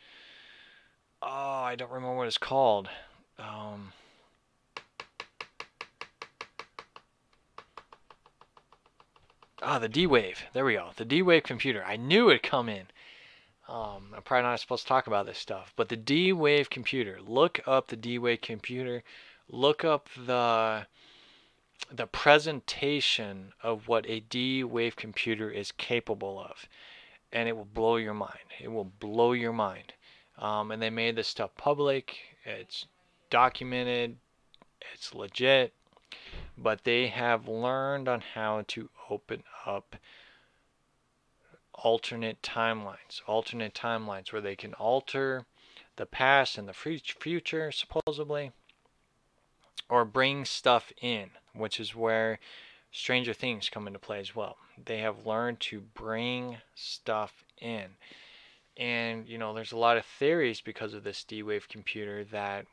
Oh, I don't remember what it's called. The D-Wave. There we go. The D-Wave computer. I knew it'd come in. I'm probably not supposed to talk about this stuff, but the D-Wave computer. Look up the D-Wave computer. Look up the presentation of what a D-Wave computer is capable of, and it will blow your mind. It will blow your mind. And they made this stuff public. It's documented. It's legit. But they have learned on how to open up alternate timelines where they can alter the past and the future, supposedly, or bring stuff in, which is where Stranger Things come into play as well. They have learned to bring stuff in. And, there's a lot of theories because of this D-Wave computer that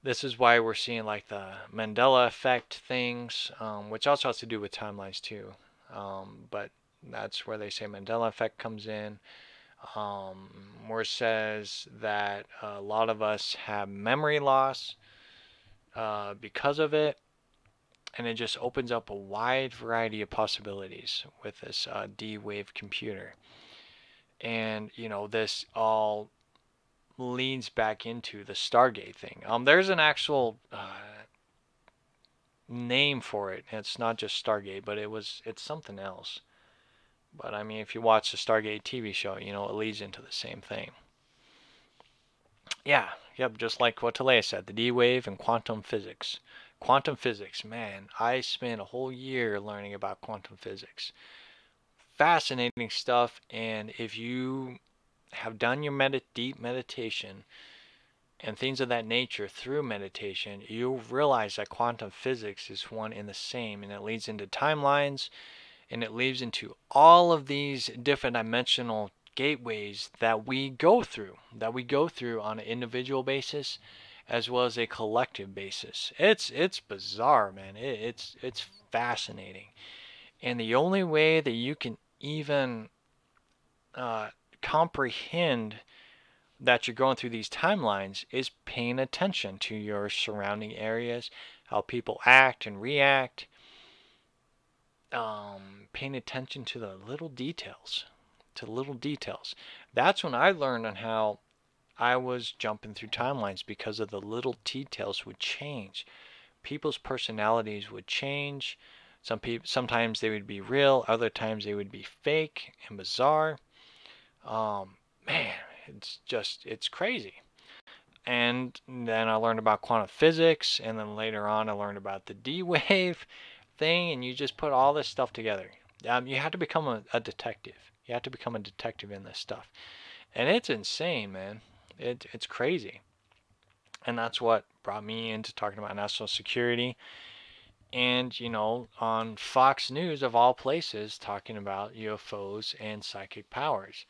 this is why we're seeing like the Mandela effect things, which also has to do with timelines too. But that's where they say Mandela effect comes in, where it says that a lot of us have memory loss because of it. And it just opens up a wide variety of possibilities with this D-Wave computer. And, this all leans back into the Stargate thing. There's an actual name for it. It's not just Stargate, but it's something else. But I mean, if you watch the Stargate TV show, it leads into the same thing. Yeah, yep, just like what Talea said, the D-Wave and quantum physics. Quantum physics, man, I spent a whole year learning about quantum physics. Fascinating stuff, and if you have done your deep meditation and things of that nature through meditation, you'll realize that quantum physics is one and the same, and it leads into timelines, and it leads into all of these different dimensional gateways that we go through on an individual basis as well as a collective basis. It's bizarre, man. It's fascinating, and the only way that you can even comprehend that you're going through these timelines is paying attention to your surrounding areas, how people act and react, paying attention to the little details. That's when I learned on how I was jumping through timelines, because of the little details would change. People's personalities would change. Sometimes they would be real, other times they would be fake and bizarre. Man, it's crazy. And then I learned about quantum physics, and then later on I learned about the D-Wave thing, and you just put all this stuff together. You have to become a detective. You have to become a detective in this stuff. And it's insane, man. It's crazy. And that's what brought me into talking about national security. And, on Fox News, of all places, talking about UFOs and psychic powers.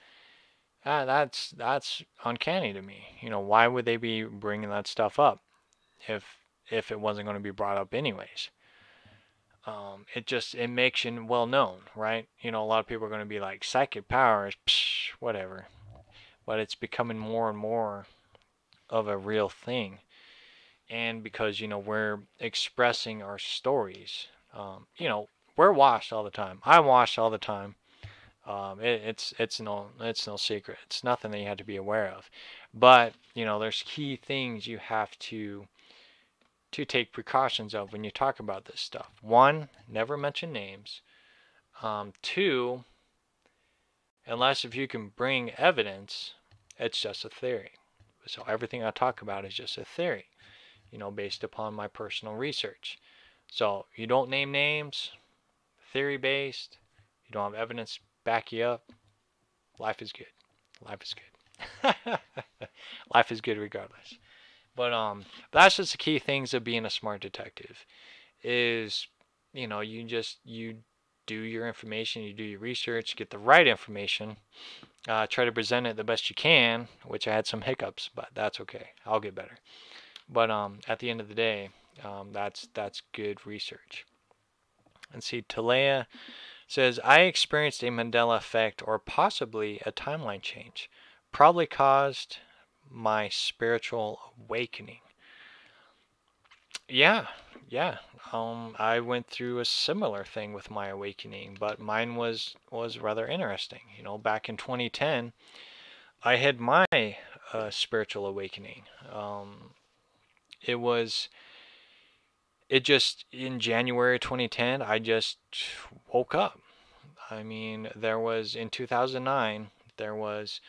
That's uncanny to me. Why would they be bringing that stuff up if it wasn't going to be brought up anyways? It makes you well known, right? A lot of people are going to be like, psychic powers, psh, whatever. But it's becoming more and more of a real thing. And because, we're expressing our stories, we're watched all the time. I'm watched all the time. It's no secret. It's nothing that you have to be aware of. But, there's key things you have to take precautions of when you talk about this stuff. One, never mention names. Two, unless if you can bring evidence, it's just a theory. So everything I talk about is just a theory, based upon my personal research. So you don't name names, theory based, you don't have evidence to back you up, life is good. Life is good. Life is good regardless. But that's just the key things of being a smart detective is, you do your information, you do your research, get the right information, try to present it the best you can, which I had some hiccups, but that's okay. I'll get better. But at the end of the day, that's good research. And see, Talea says, I experienced a Mandela effect or possibly a timeline change, probably caused my spiritual awakening. Yeah. I went through a similar thing with my awakening, but mine was rather interesting. Back in 2010, I had my spiritual awakening. It just in January 2010, I just woke up. I mean, there was in 2009, there was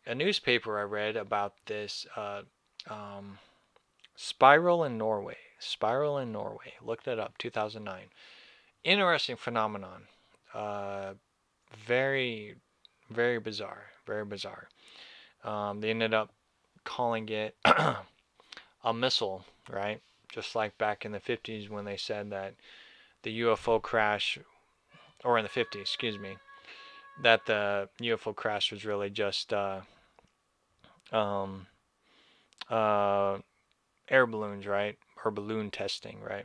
a newspaper I read about this spiral in Norway. Spiral in Norway. Look that up, 2009. Interesting phenomenon. Very, very bizarre. Very bizarre. They ended up calling it a missile, right? Just like back in the 50s when they said that the UFO crash, or in the 50s, excuse me, that the UFO crash was really just um, air balloons, right? Or balloon testing, right?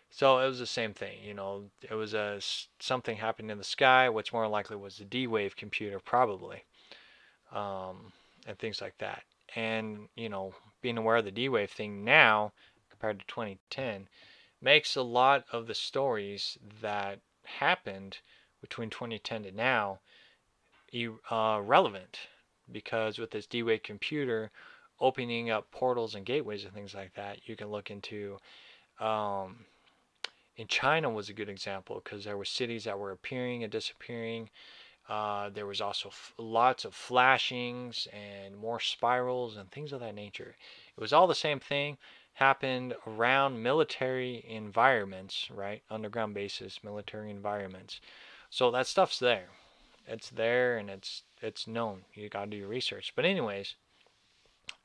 So it was the same thing, it was something happened in the sky, which more likely was the D-Wave computer, probably, and things like that. And, being aware of the D-Wave thing now, compared to 2010, makes a lot of the stories that happened between 2010 to now relevant, because with this D-Wave computer opening up portals and gateways and things like that, you can look into um, in China was a good example, because there were cities that were appearing and disappearing. There was also lots of flashings and more spirals and things of that nature. It was all the same thing, happened around military environments, right? Underground bases, military environments. So that stuff's there. It's there, and it's known. You got to do your research. But anyways,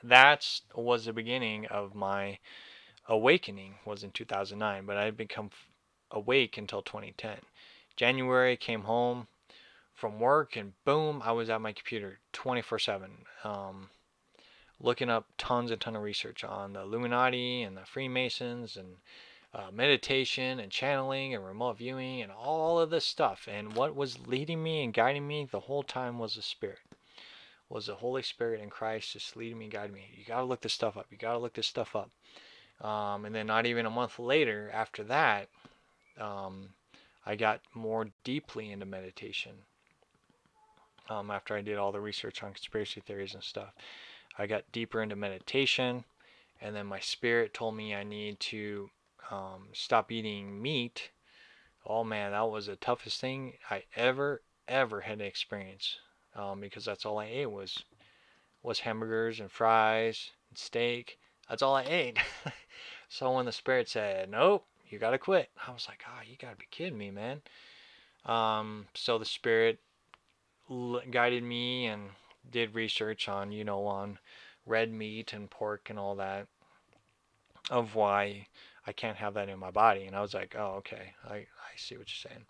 that was the beginning of my awakening, was in 2009, but I had become awake until 2010. January, came home from work, and boom, I was at my computer 24/7, looking up tons and ton of research on the Illuminati and the Freemasons, and meditation and channeling and remote viewing and all of this stuff. And what was leading me and guiding me the whole time was the Spirit, was the Holy Spirit in Christ, just leading me, guiding me. You got to look this stuff up. You got to look this stuff up. And then not even a month later after that, I got more deeply into meditation. After I did all the research on conspiracy theories and stuff, I got deeper into meditation, and then my spirit told me I need to stop eating meat. Oh man, that was the toughest thing I ever had to experience, because that's all I ate was hamburgers and fries and steak. That's all I ate. So when the spirit said, "Nope, you gotta quit," I was like, "Oh, you gotta be kidding me, man." So the spirit guided me and did research on, on red meat and pork and all that, of why I can't have that in my body. And I was like, "Oh, okay, I see what you're saying."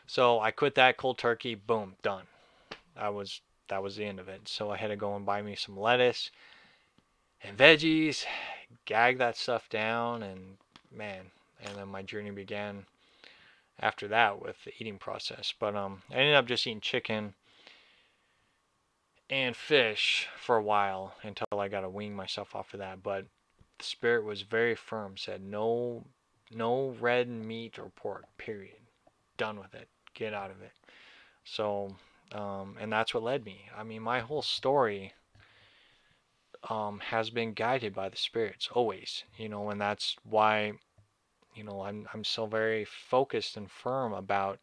So I quit that cold turkey. Boom, done. That was the end of it. So I had to go and buy me some lettuce and veggies, gag that stuff down, and man, and then my journey began after that with the eating process. But I ended up just eating chicken and fish for a while until I got to wean myself off of that. But the spirit was very firm, said no red meat or pork, period. Done with it. Get out of it. So, and that's what led me. I mean, my whole story has been guided by the spirits always, and that's why, I'm so very focused and firm about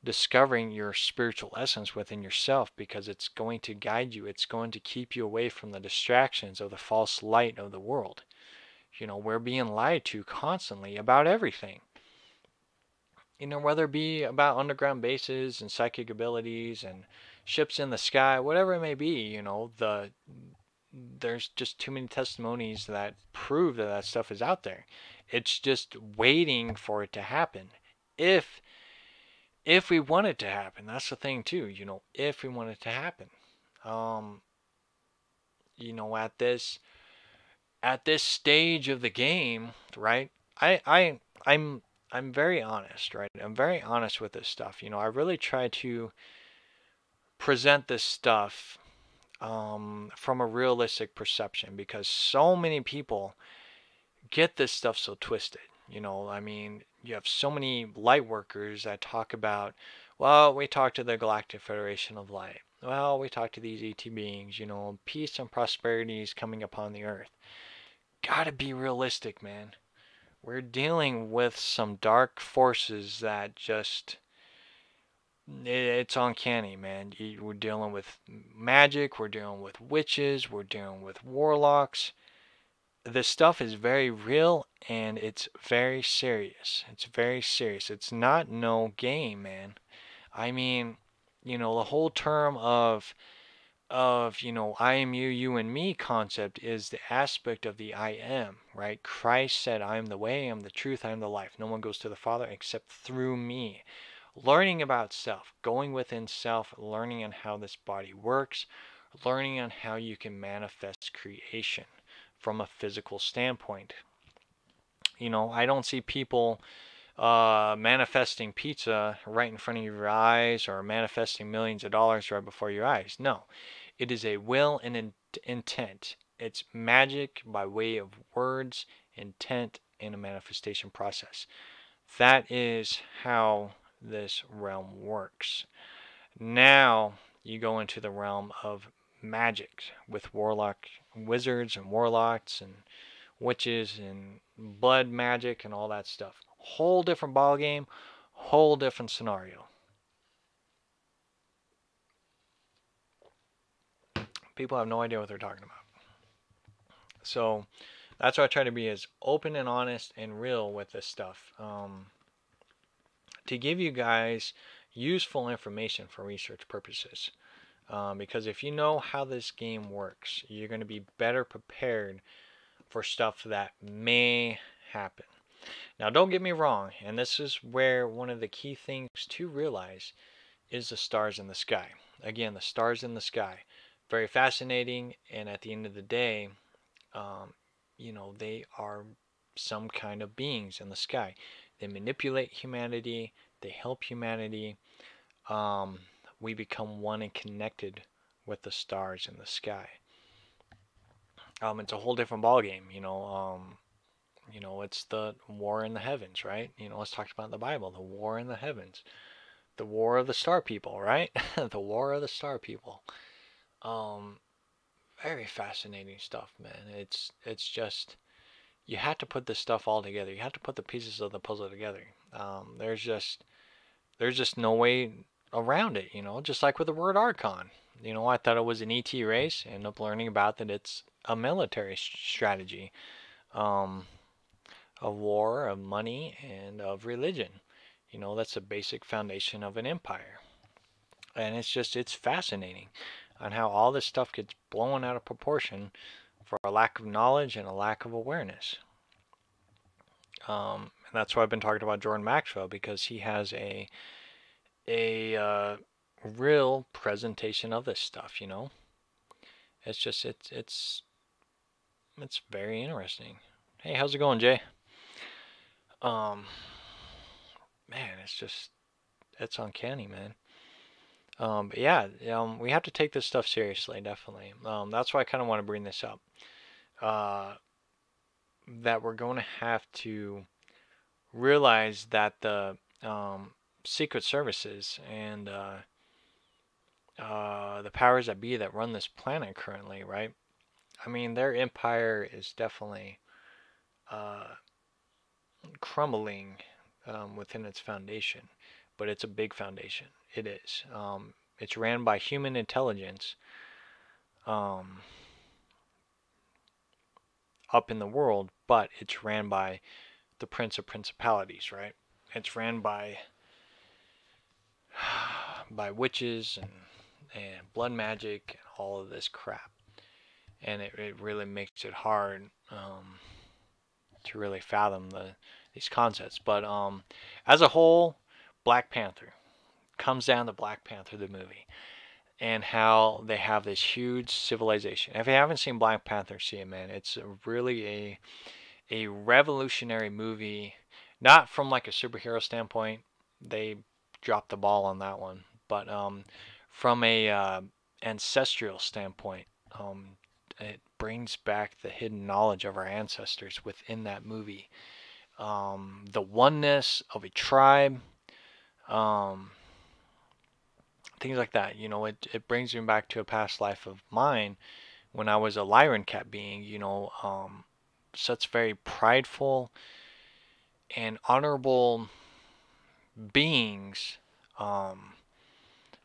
discovering your spiritual essence within yourself, because it's going to guide you. It's going to keep you away from the distractions of the false light of the world. We're being lied to constantly about everything. Whether it be about underground bases and psychic abilities and ships in the sky, whatever it may be, there's just too many testimonies that prove that stuff is out there. It's just waiting for it to happen. If we want it to happen, that's the thing too. If we want it to happen, at this stage of the game, right? I'm very honest, right? I'm very honest with this stuff. I really try to present this stuff from a realistic perception, because so many people get this stuff so twisted. I mean, you have so many light workers that talk about, well, we talk to the Galactic Federation of Light. Well, we talk to these ET beings, peace and prosperity is coming upon the earth. Gotta be realistic, man. We're dealing with some dark forces that just, it's uncanny, man. We're dealing with magic, we're dealing with witches, we're dealing with warlocks. This stuff is very real, and it's very serious. It's very serious. It's not no game, man. I mean, the whole term of I am you, you and me concept is the aspect of the I am, right? Christ said, "I am the way, I am the truth, I am the life. No one goes to the Father except through me." Learning about self, going within self, learning on how this body works, learning on how you can manifest creation from a physical standpoint. I don't see people manifesting pizza right in front of your eyes, or manifesting millions of dollars right before your eyes. No, it is a will and intent. It's magic by way of words, intent, in a manifestation process. That is how this realm works. Now you go into the realm of magic with wizards and warlocks and witches and blood magic and all that stuff. Whole different ball game, whole different scenario. People have no idea what they're talking about. So that's why I try to be as open and honest and real with this stuff, to give you guys useful information for research purposes. Because if you know how this game works, you're going to be better prepared for stuff that may happen. Now, don't get me wrong, and this is where one of the key things to realize is the stars in the sky. Again, the stars in the sky. Very fascinating, and at the end of the day, they are some kind of beings in the sky. They manipulate humanity, they help humanity. We become one and connected with the stars in the sky. It's a whole different ballgame, it's the war in the heavens, right? Let's talk about the Bible, the war in the heavens, the war of the star people, right? The war of the star people. Very fascinating stuff, man. It's just, you have to put this stuff all together. You have to put the pieces of the puzzle together. There's just no way around it, just like with the word Archon. I thought it was an ET race. I ended up learning about that it's a military strategy, of war, of money, and of religion. That's the basic foundation of an empire. And it's fascinating on how all this stuff gets blown out of proportion for a lack of knowledge and a lack of awareness. And that's why I've been talking about Jordan Maxwell, because he has a real presentation of this stuff. It's very interesting. Hey, how's it going, Jay? Man, it's uncanny, man. But yeah, we have to take this stuff seriously, definitely. That's why I kind of want to bring this up. That we're going to have to realize that the secret services and the powers that be that run this planet currently, right? I mean, their empire is definitely crumbling within its foundation, but it's a big foundation. It is. It's ran by human intelligence up in the world, but it's ran by the Prince of Principalities, right? It's ran by witches and blood magic and all of this crap, and it really makes it hard to really fathom these concepts. But as a whole, Black Panther comes down to Black Panther the movie, and how they have this huge civilization. If you haven't seen Black Panther, see it, man. It's really a revolutionary movie, not from like a superhero standpoint. They dropped the ball on that one, but from a ancestral standpoint, it brings back the hidden knowledge of our ancestors within that movie. The oneness of a tribe, things like that. It brings me back to a past life of mine when I was a Lyran Cat being, such very prideful and honorable beings,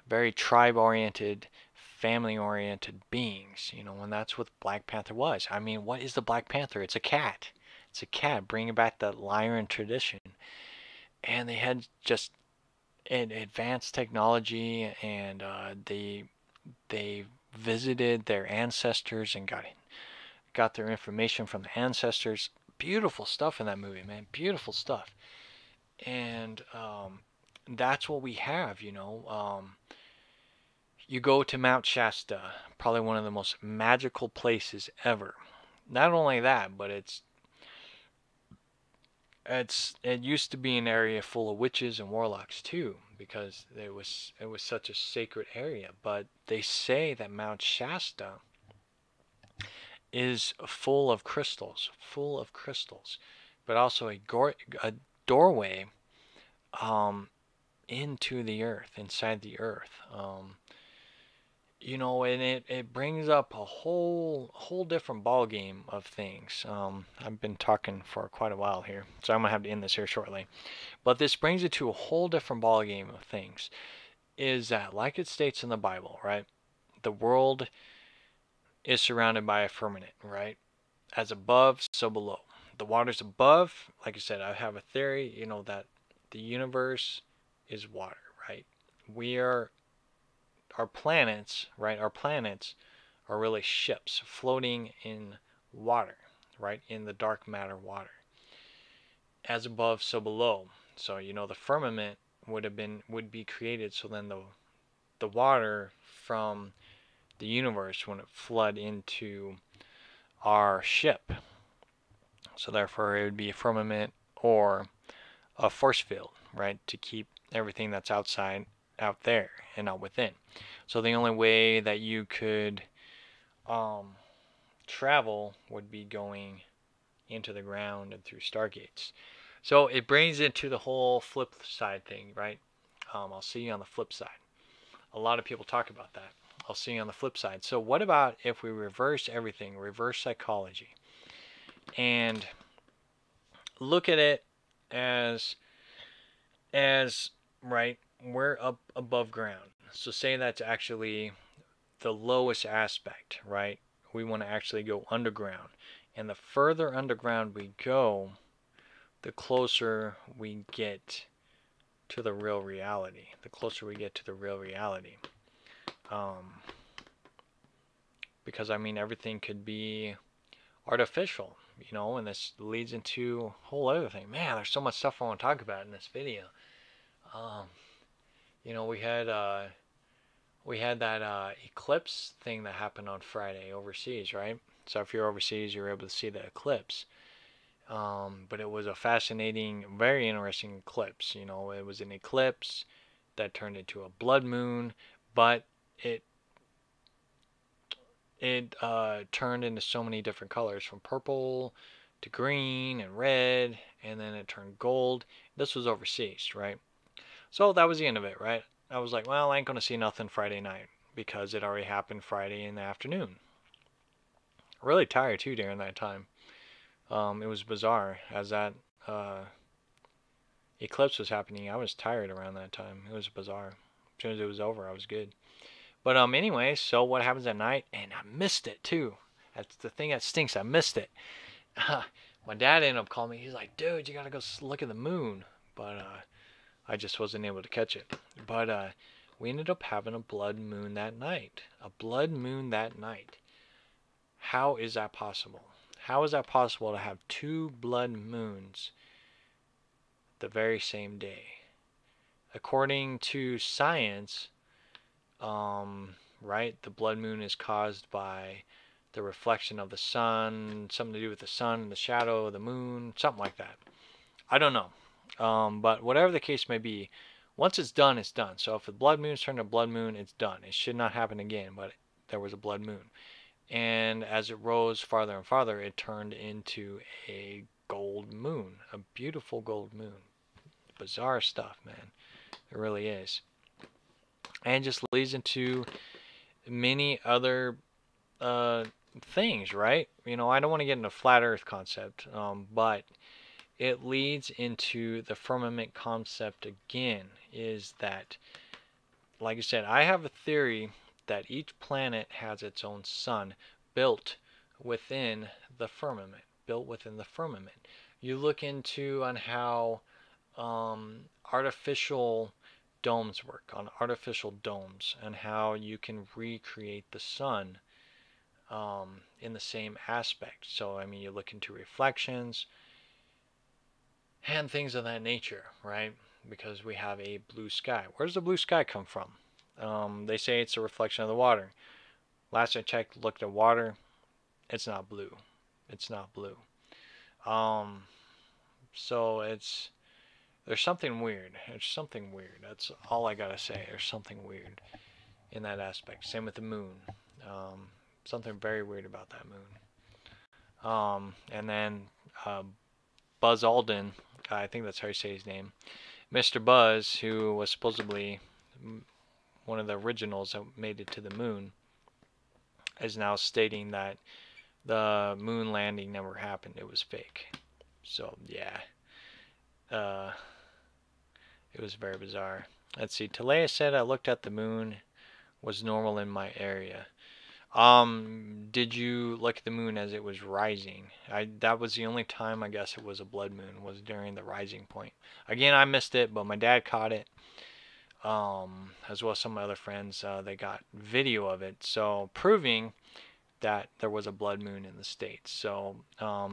very tribe-oriented, family-oriented beings, and that's what Black Panther was. I mean, what is the Black Panther? It's a cat. It's a cat bringing back that Lyran tradition. And they had just an advanced technology, and they visited their ancestors and got their information from the ancestors. Beautiful stuff in that movie, man. Beautiful stuff. And that's what we have, you go to Mount Shasta, probably one of the most magical places ever. Not only that, but it used to be an area full of witches and warlocks too, because it was such a sacred area. But they say that Mount Shasta is full of crystals, but also a doorway into the earth, inside the earth. You know, and it brings up a whole different ball game of things. I've been talking for quite a while here, so I'm gonna have to end this here shortly. But this brings it to a whole different ball game of things. Is that, like it states in the Bible, right? The world is surrounded by a firmament, right? As above, so below. The waters above, like I said, I have a theory, you know, that the universe is water, right? We are, our planets, right? Our planets are really ships floating in water, right? In the dark matter water. As above, so below. So, you know, the firmament would be created, so then the water from the universe wouldn't flood into our ship. So therefore it would be a firmament or a force field, right? To keep everything that's outside out there and not within. So the only way that you could travel would be going into the ground and through stargates. So it brings it to the whole flip side thing, right? I'll see you on the flip side. A lot of people talk about that. I'll see you on the flip side. So what about if we reverse everything, reverse psychology, and look at it as right, we're up above ground. So say that's actually the lowest aspect, right? We want to actually go underground. And the further underground we go, the closer we get to the real reality. The closer we get to the real reality. Because I mean, everything could be artificial, you know, and this leads into a whole other thing. Man, there's so much stuff I want to talk about in this video. Um, you know, we had that eclipse thing that happened on Friday overseas, right? So if you're overseas, you're able to see the eclipse. But it was a fascinating, very interesting eclipse. You know, it was an eclipse that turned into a blood moon, but it turned into so many different colors, from purple to green and red, and then it turned gold. This was overseas, right? So that was the end of it, right? I was like, well, I ain't gonna see nothing Friday night because it already happened Friday in the afternoon. Really tired too during that time. It was bizarre as that uh, eclipse was happening. I was tired around that time. It was bizarre. As soon as it was over, I was good. But anyway, so what happens at night? And I missed it too. That's the thing that stinks. I missed it. My dad ended up calling me. He's like, dude, you gotta go look at the moon. But I just wasn't able to catch it. But we ended up having a blood moon that night. A blood moon that night. How is that possible? How is that possible to have two blood moons the very same day? According to science, right, the blood moon is caused by the reflection of the sun, something to do with the sun and the shadow of the moon, something like that. I don't know. But whatever the case may be, once it's done, it's done. So if the blood moon's turned to blood moon, it's done. It should not happen again, but there was a blood moon. And as it rose farther and farther, it turned into a gold moon, a beautiful gold moon. Bizarre stuff, man. It really is. And it just leads into many other things, right? You know, I don't want to get into flat earth concept, but it leads into the firmament concept again, is that, like I said, I have a theory that each planet has its own sun built within the firmament, built within the firmament. You look into on how artificial domes work, on artificial domes, and how you can recreate the sun in the same aspect. So, I mean, you look into reflections and things of that nature, right? Because we have a blue sky. Where does the blue sky come from? They say it's a reflection of the water. Last I checked, looked at water, it's not blue. It's not blue. So there's something weird. There's something weird. That's all I gotta say. There's something weird in that aspect. Same with the moon. Something very weird about that moon. And then Buzz Aldrin, I think that's how you say his name, Mr. Buzz, who was supposedly one of the originals that made it to the moon, is now stating that the moon landing never happened. It was fake. So yeah, it was very bizarre. Let's see. Talea said I looked at the moon, was normal in my area. Did you look at the moon as it was rising? That was the only time I guess it was a blood moon, was during the rising point. Again, I missed it, but my dad caught it. As well as some of my other friends, they got video of it, so proving that there was a blood moon in the States. So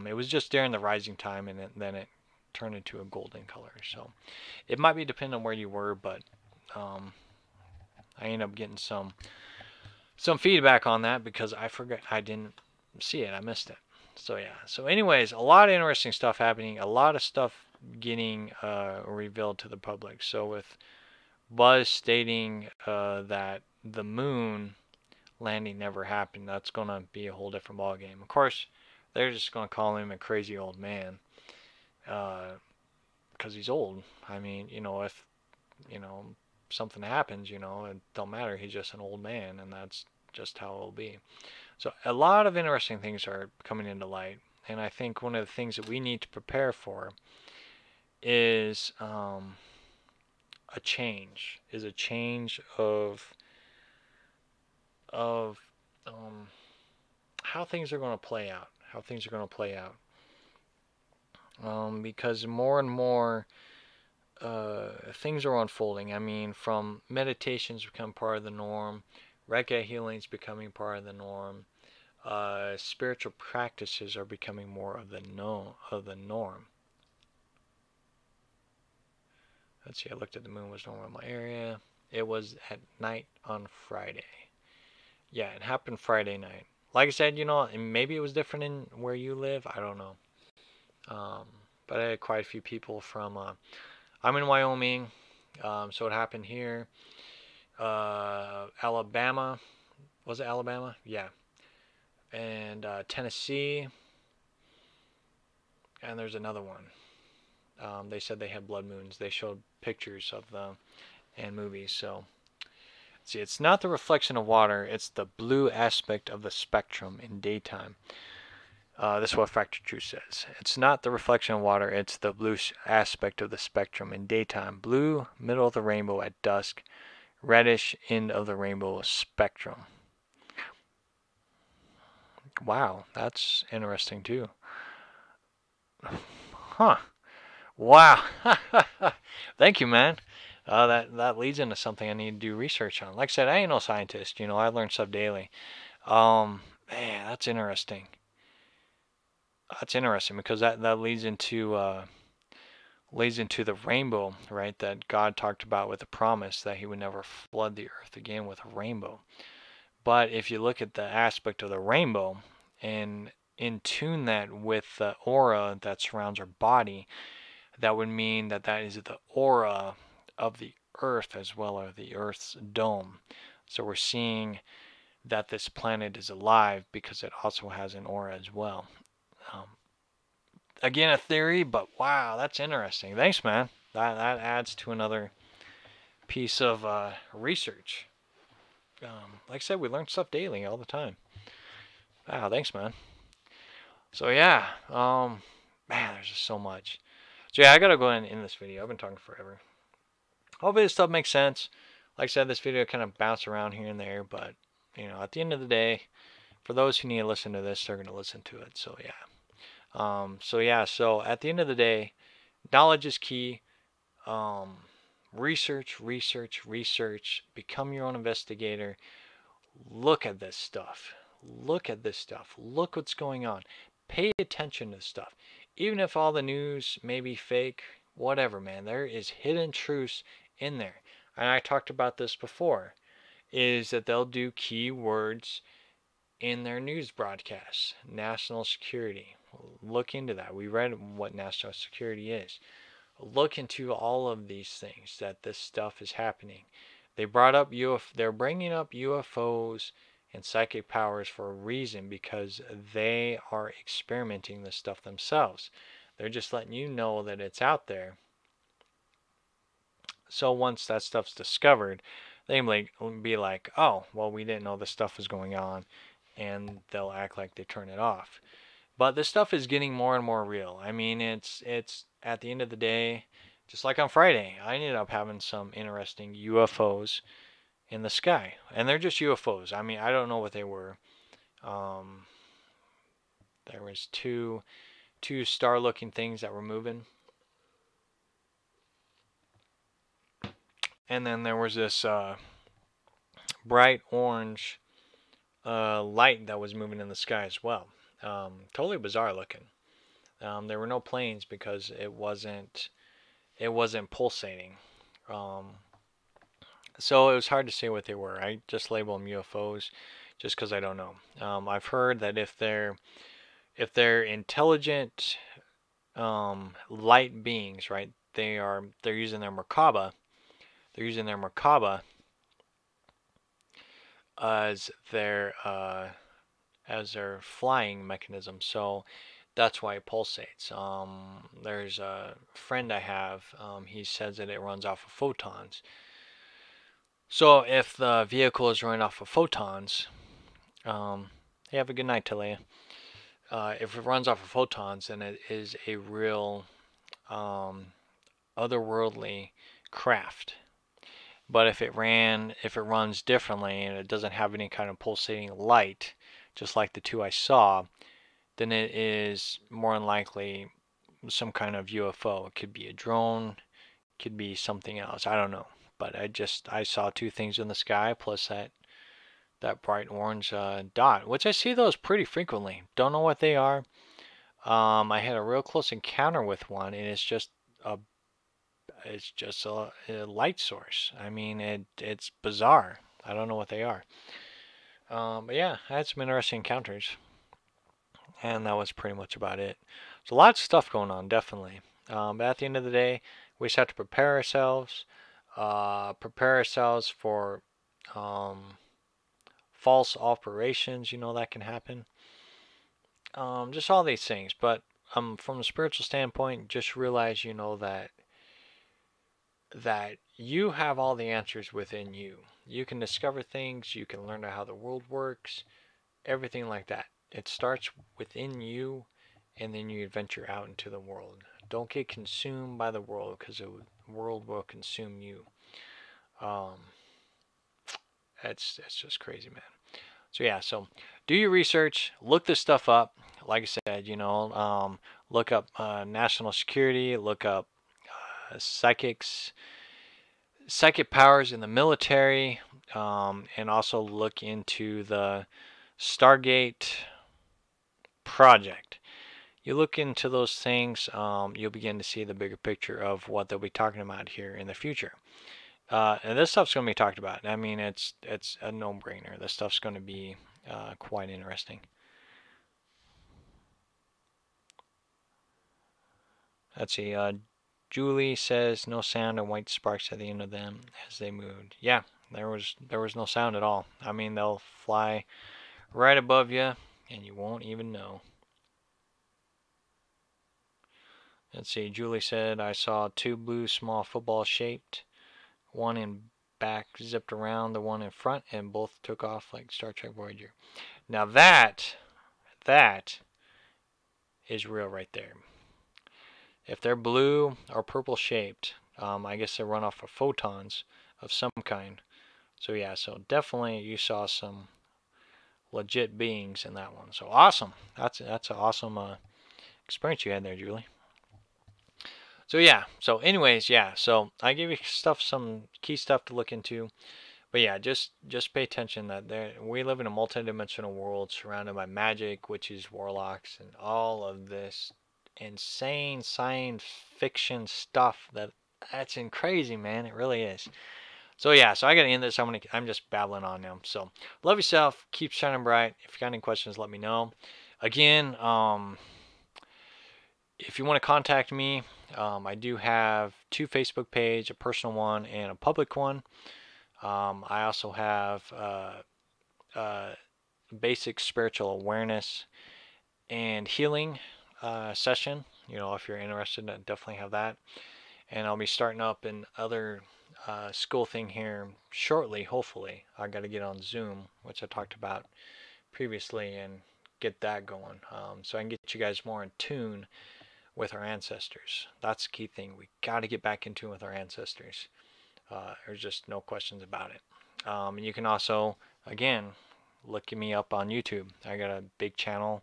it was just during the rising time, and then it turned into a golden color. So it might be depending on where you were, but I ended up getting some feedback on that because I forgot, I didn't see it, I missed it. So yeah, so anyways, a lot of interesting stuff happening, a lot of stuff getting revealed to the public. So with Buzz stating that the moon landing never happened, that's going to be a whole different ballgame. Of course, they're just going to call him a crazy old man because he's old. I mean, if, something happens, it don't matter. He's just an old man, and that's just how it'll be. So a lot of interesting things are coming into light, and I think one of the things that we need to prepare for is a change of how things are going to play out. Because more and more things are unfolding. I mean, from meditations become part of the norm, Reiki healings becoming part of the norm, spiritual practices are becoming more of the norm. Let's see, I looked at the moon was normal in my area. It was at night on Friday. Yeah, it happened Friday night. Like I said, maybe it was different in where you live. I don't know. But I had quite a few people from, I'm in Wyoming, so it happened here. Alabama. Was it Alabama? Yeah. And Tennessee. And there's another one. They said they had blood moons. They showed pictures of them and movies. So, see, it's not the reflection of water. It's the blue aspect of the spectrum in daytime. This is what Factor True says. It's not the reflection of water. It's the blue aspect of the spectrum in daytime. Blue, middle of the rainbow at dusk. Reddish, end of the rainbow spectrum. Wow, that's interesting too. Huh. Wow. Thank you, man. That leads into something I need to do research on. Like I said, I ain't no scientist. I learn stuff daily. Man, that's interesting. That's interesting because that leads into the rainbow, right? That God talked about with the promise that He would never flood the earth again with a rainbow. But if you look at the aspect of the rainbow and in tune that with the aura that surrounds our body, that would mean that is the aura of the earth as well as the earth's dome. So we're seeing that this planet is alive because it also has an aura as well. Again, a theory, but wow, that's interesting. Thanks, man. That adds to another piece of research. Like I said, we learn stuff daily, all the time. Wow, thanks, man. So yeah, man, there's just so much. So yeah, I gotta go ahead and end this video. I've been talking forever. Hopefully this stuff makes sense. Like I said, this video kind of bounced around here and there, but at the end of the day, for those who need to listen to this, they're gonna listen to it. So yeah. So at the end of the day, knowledge is key. Research. Become your own investigator. Look at this stuff. Look what's going on. Pay attention to stuff. Even if all the news may be fake, whatever, man, there is hidden truths in there. And I talked about this before, is that they'll do keywords in their news broadcasts. National security. Look into that. We read what national security is. Look into all of these things, that this stuff is happening. They brought up they're bringing up UFOs and psychic powers for a reason, because they are experimenting this stuff themselves. They're just letting you know that it's out there. So once that stuff's discovered, they might be like, oh, well, we didn't know this stuff was going on, and they'll act like they turn it off. But this stuff is getting more and more real. I mean, it's at the end of the day, just like on Friday, I ended up having some interesting UFOs in the sky, and they're just UFOs. I mean, I don't know what they were. Um, there was two star-looking things that were moving, and then there was this bright orange light that was moving in the sky as well. Totally bizarre looking. There were no planes because it wasn't pulsating. So it was hard to say what they were. I just label them UFOs just because I don't know. I've heard that if they're intelligent light beings, right? They're using their Merkaba. They're using their Merkaba as their flying mechanism. So that's why it pulsates. There's a friend I have. He says that it runs off of photons. So if the vehicle is running off of photons, hey, have a good night, Talia. If it runs off of photons, then it is a real otherworldly craft. But if it runs differently and it doesn't have any kind of pulsating light, just like the two I saw, then it is more than likely some kind of UFO. It could be a drone, could be something else. I don't know. But I saw two things in the sky plus that bright orange dot, which I see those pretty frequently. Don't know what they are. I had a real close encounter with one, and it's just a light source. I mean, it's bizarre. I don't know what they are. But yeah, I had some interesting encounters, and that was pretty much about it. There's a lot of stuff going on, definitely. But at the end of the day, we just have to prepare ourselves for false operations. You know, that can happen. Just all these things. But from a spiritual standpoint, just realize, you know, that you have all the answers within you. You can discover things, you can learn how the world works, everything like that. It starts within you, and then you venture out into the world. Don't get consumed by the world, because the world will consume you. It's just crazy, man. So yeah, so do your research, look this stuff up. Like I said, you know, look up national security, look up psychic powers in the military, and also look into the Stargate project. You look into those things, you'll begin to see the bigger picture of what they'll be talking about here in the future. And this stuff's going to be talked about. I mean, it's a no-brainer. This stuff's going to be quite interesting. Let's see. Julie says no sound and white sparks at the end of them as they moved. Yeah, there was no sound at all. I mean, they'll fly right above you and you won't even know. Let's see. Julie said I saw two blue small football shaped. One in back zipped around the one in front, and both took off like Star Trek Voyager. Now that is real right there. If they're blue or purple shaped, I guess they run off of photons of some kind. So yeah, so definitely you saw some legit beings in that one. So awesome. That's an awesome experience you had there, Julie. So yeah, so anyways, yeah, so I gave you some key stuff to look into. But yeah, just pay attention that we live in a multidimensional world surrounded by magic, witches, warlocks, and all of this insane science fiction stuff that's crazy, man. It really is. So yeah, so I gotta end this. I'm just babbling on now. So love yourself, keep shining bright. If you got any questions, let me know. Again, if you want to contact me, I do have two Facebook pages, a personal one and a public one. I also have basic spiritual awareness and healing session you know, if you're interested, I definitely have that. And I'll be starting up another school thing here shortly, hopefully. I got to get on Zoom, which I talked about previously, and get that going, so I can get you guys more in tune with our ancestors. That's the key thing. We got to get back in tune with our ancestors. There's just no questions about it. And you can also, again, look me up on YouTube. I got a big channel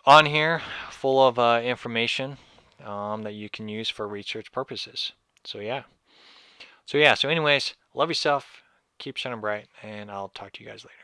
on here full of information that you can use for research purposes. So yeah. So anyways, love yourself, keep shining bright, and I'll talk to you guys later.